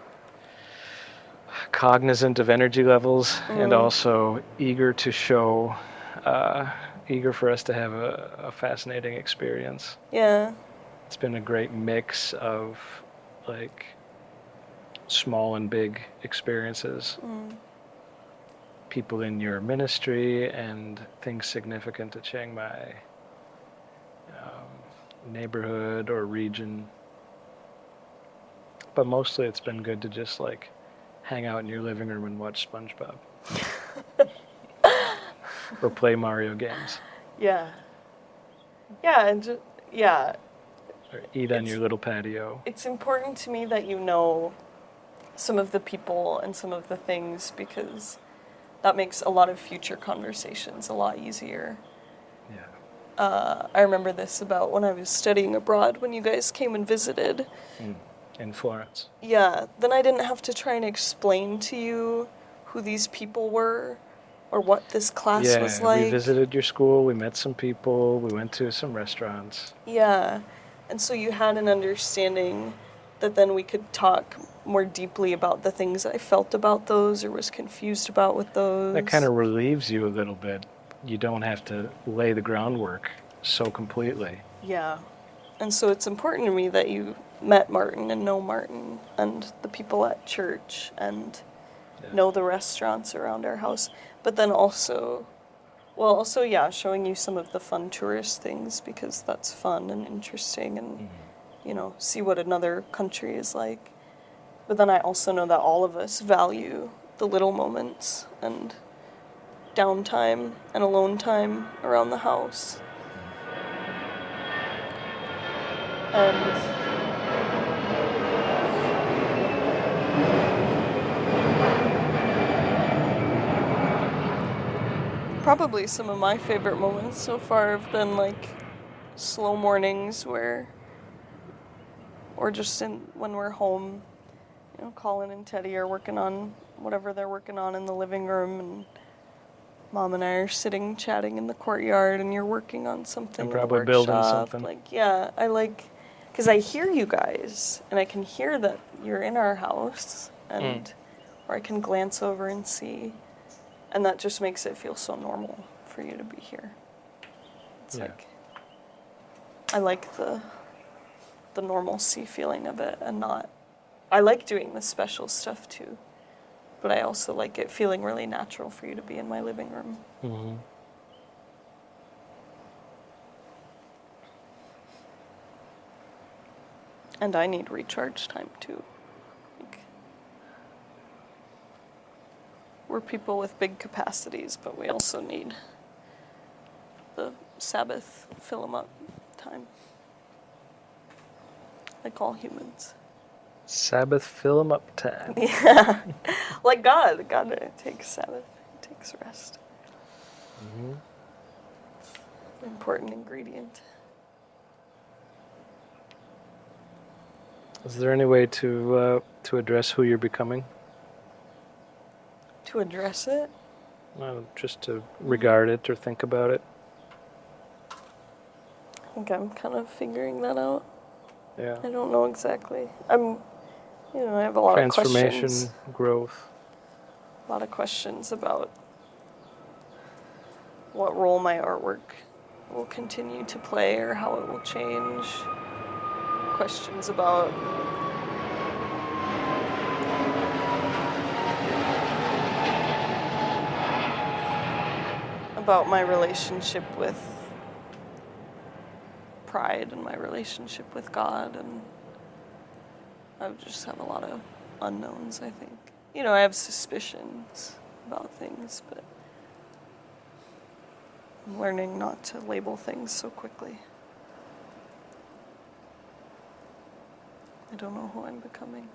cognizant of energy levels and also eager to show, eager for us to have a fascinating experience. Yeah. It's been a great mix of like small and big experiences. People in your ministry and things significant to Chiang Mai, neighborhood or region. But mostly it's been good to just like hang out in your living room and watch SpongeBob. Or play Mario games. Yeah. Yeah, and Or eat on your little patio. It's important to me that you know some of the people and some of the things, because that makes a lot of future conversations a lot easier. Yeah. I remember this about when I was studying abroad, when you guys came and visited. In Florence. Yeah, then I didn't have to try and explain to you who these people were or what this class was like. Yeah, we visited your school, we met some people, we went to some restaurants. Yeah, and so you had an understanding that then we could talk more deeply about the things I felt about those or was confused about with those. That kind of relieves you a little bit. You don't have to lay the groundwork so completely. Yeah, and so it's important to me that you met Martin and know Martin and the people at church and know the restaurants around our house. But then also, showing you some of the fun tourist things, because that's fun and interesting, and, see what another country is like. But then I also know that all of us value the little moments and downtime and alone time around the house. And probably some of my favorite moments so far have been like slow mornings or just when we're home, Colin and Teddy are working on whatever they're working on in the living room, and Mom and I are sitting chatting in the courtyard, and you're working on something. And probably building something. I like, because I hear you guys, and I can hear that you're in our house, and or I can glance over and see, and that just makes it feel so normal for you to be here. It's like, I like the normalcy feeling of it, and I like doing the special stuff too, but I also like it feeling really natural for you to be in my living room. Mm-hmm. And I need recharge time too. We're people with big capacities, but we also need the Sabbath fill 'em up time. Like all humans. Sabbath fill 'em up time. Yeah. Like God takes Sabbath, he takes rest. Mm-hmm. Important ingredient. Is there any way to address who you're becoming? To address it? Just to regard it or think about it? I think I'm kind of figuring that out. Yeah. I don't know exactly. I have a lot of Transformation, questions. growth. A lot of questions about what role my artwork will continue to play or how it will change. Questions about my relationship with pride and my relationship with God, and I just have a lot of unknowns, I think. I have suspicions about things, but I'm learning not to label things so quickly. I don't know who I'm becoming.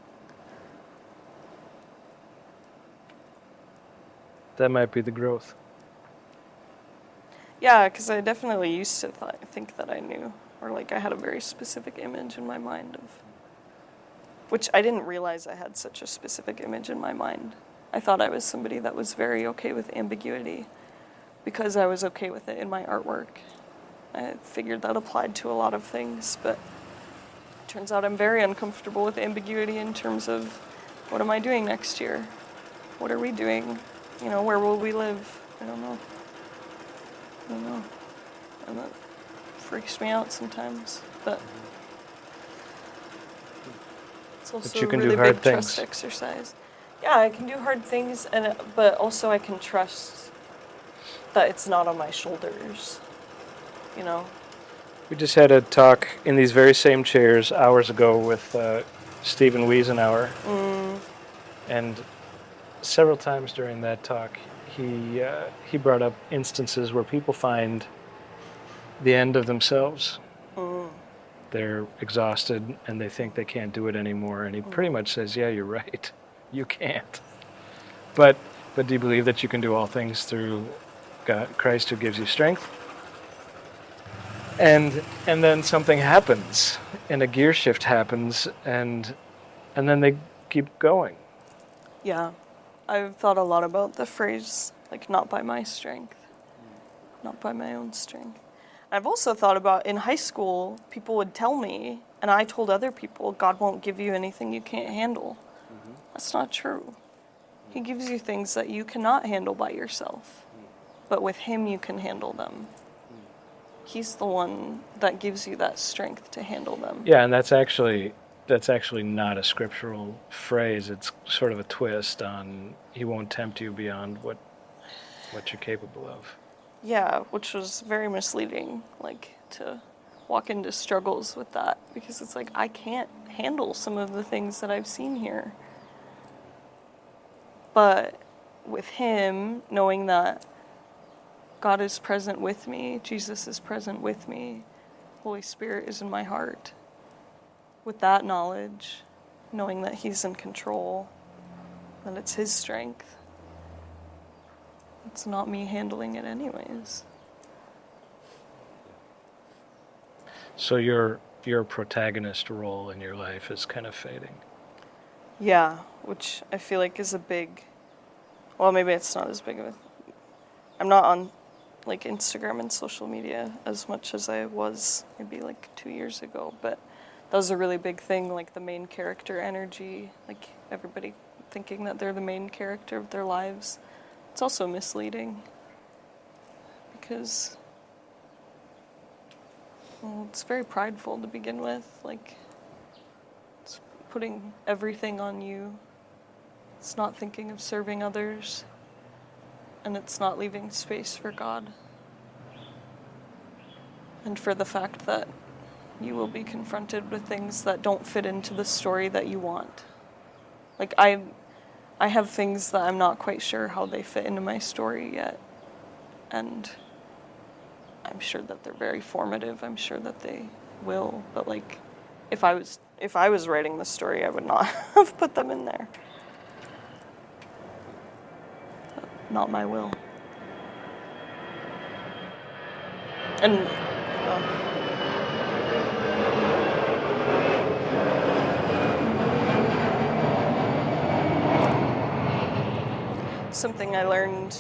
That might be the growth. Yeah, because I definitely used to think that I knew, or like I had a very specific image in my mind of, which I didn't realize I had such a specific image in my mind. I thought I was somebody that was very okay with ambiguity because I was okay with it in my artwork. I figured that applied to a lot of things, but it turns out I'm very uncomfortable with ambiguity in terms of what am I doing next year? What are we doing? Where will we live? I don't know. And that freaks me out sometimes, but it's also But you can a really do hard big things. trust exercise. Yeah, I can do hard things, but also I can trust that it's not on my shoulders. We just had a talk in these very same chairs hours ago with Stephen Wiesenauer, and several times during that talk, he brought up instances where people find the end of themselves. They're exhausted and they think they can't do it anymore, and he pretty much says, "Yeah, you're right. You can't. But do you believe that you can do all things through God, Christ who gives you strength?" And then something happens, and a gear shift happens, and then they keep going. Yeah, I've thought a lot about the phrase, like, not by my strength, not by my own strength. I've also thought about, in high school, people would tell me, and I told other people, God won't give you anything you can't handle. That's not true. He gives you things that you cannot handle by yourself, but with Him you can handle them. He's the one that gives you that strength to handle them. Yeah, and that's actually not a scriptural phrase. It's sort of a twist on He won't tempt you beyond what you're capable of. Yeah, which was very misleading, like, to walk into struggles with that, because it's like, I can't handle some of the things that I've seen here. But with Him, knowing that God is present with me, Jesus is present with me, Holy Spirit is in my heart, with that knowledge, knowing that He's in control, that it's His strength, it's not me handling it anyways. So your protagonist role in your life is kind of fading. Yeah, which I feel like is a big, well, maybe it's not as big of a, I'm not on like Instagram and social media as much as I was maybe like 2 years ago, but that was a really big thing, like the main character energy, like everybody thinking that they're the main character of their lives. It's also misleading because, well, it's very prideful to begin with, like it's putting everything on you. It's not thinking of serving others, and it's not leaving space for God. And for the fact that you will be confronted with things that don't fit into the story that you want. Like, I have things that I'm not quite sure how they fit into my story yet. And I'm sure that they're very formative. I'm sure that they will. But, like, if I was writing the story, I would not have put them in there. Not my will. And something I learned.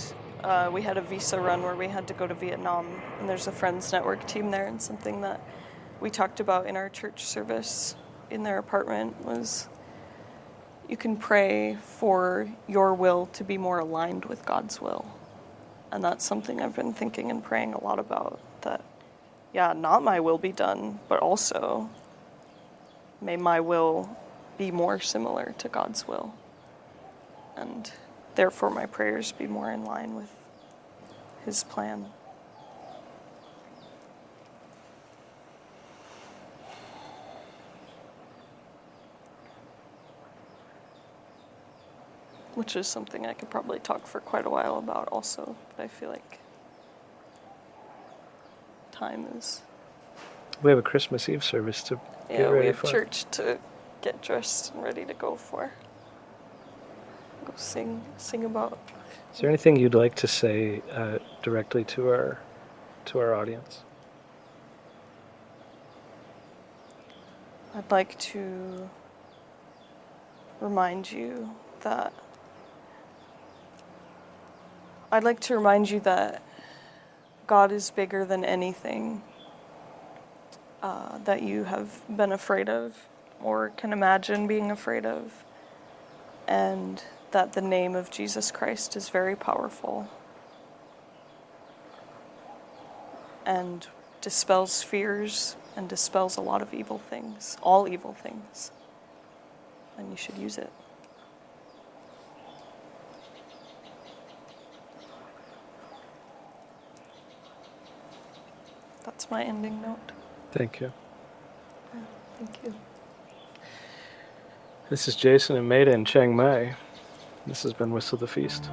We had a visa run where we had to go to Vietnam, and there's a Friends Network team there, and something that we talked about in our church service in their apartment was you can pray for your will to be more aligned with God's will. And that's something I've been thinking and praying a lot about, that, yeah, not my will be done, but also may my will be more similar to God's will. And therefore my prayers be more in line with his plan. Which is something I could probably talk for quite a while about also, but I feel like time is... We have a Christmas Eve service to get ready we have for. church to get dressed and ready to go for. Go sing about. Is there anything you'd like to say directly to our audience? I'd like to remind you that God is bigger than anything that you have been afraid of or can imagine being afraid of, and that the name of Jesus Christ is very powerful and dispels fears and dispels a lot of evil things, all evil things, and you should use it. That's my ending note. Thank you. Yeah, thank you. This is Jason and Maida in Chiang Mai. This has been Whistle the Feast.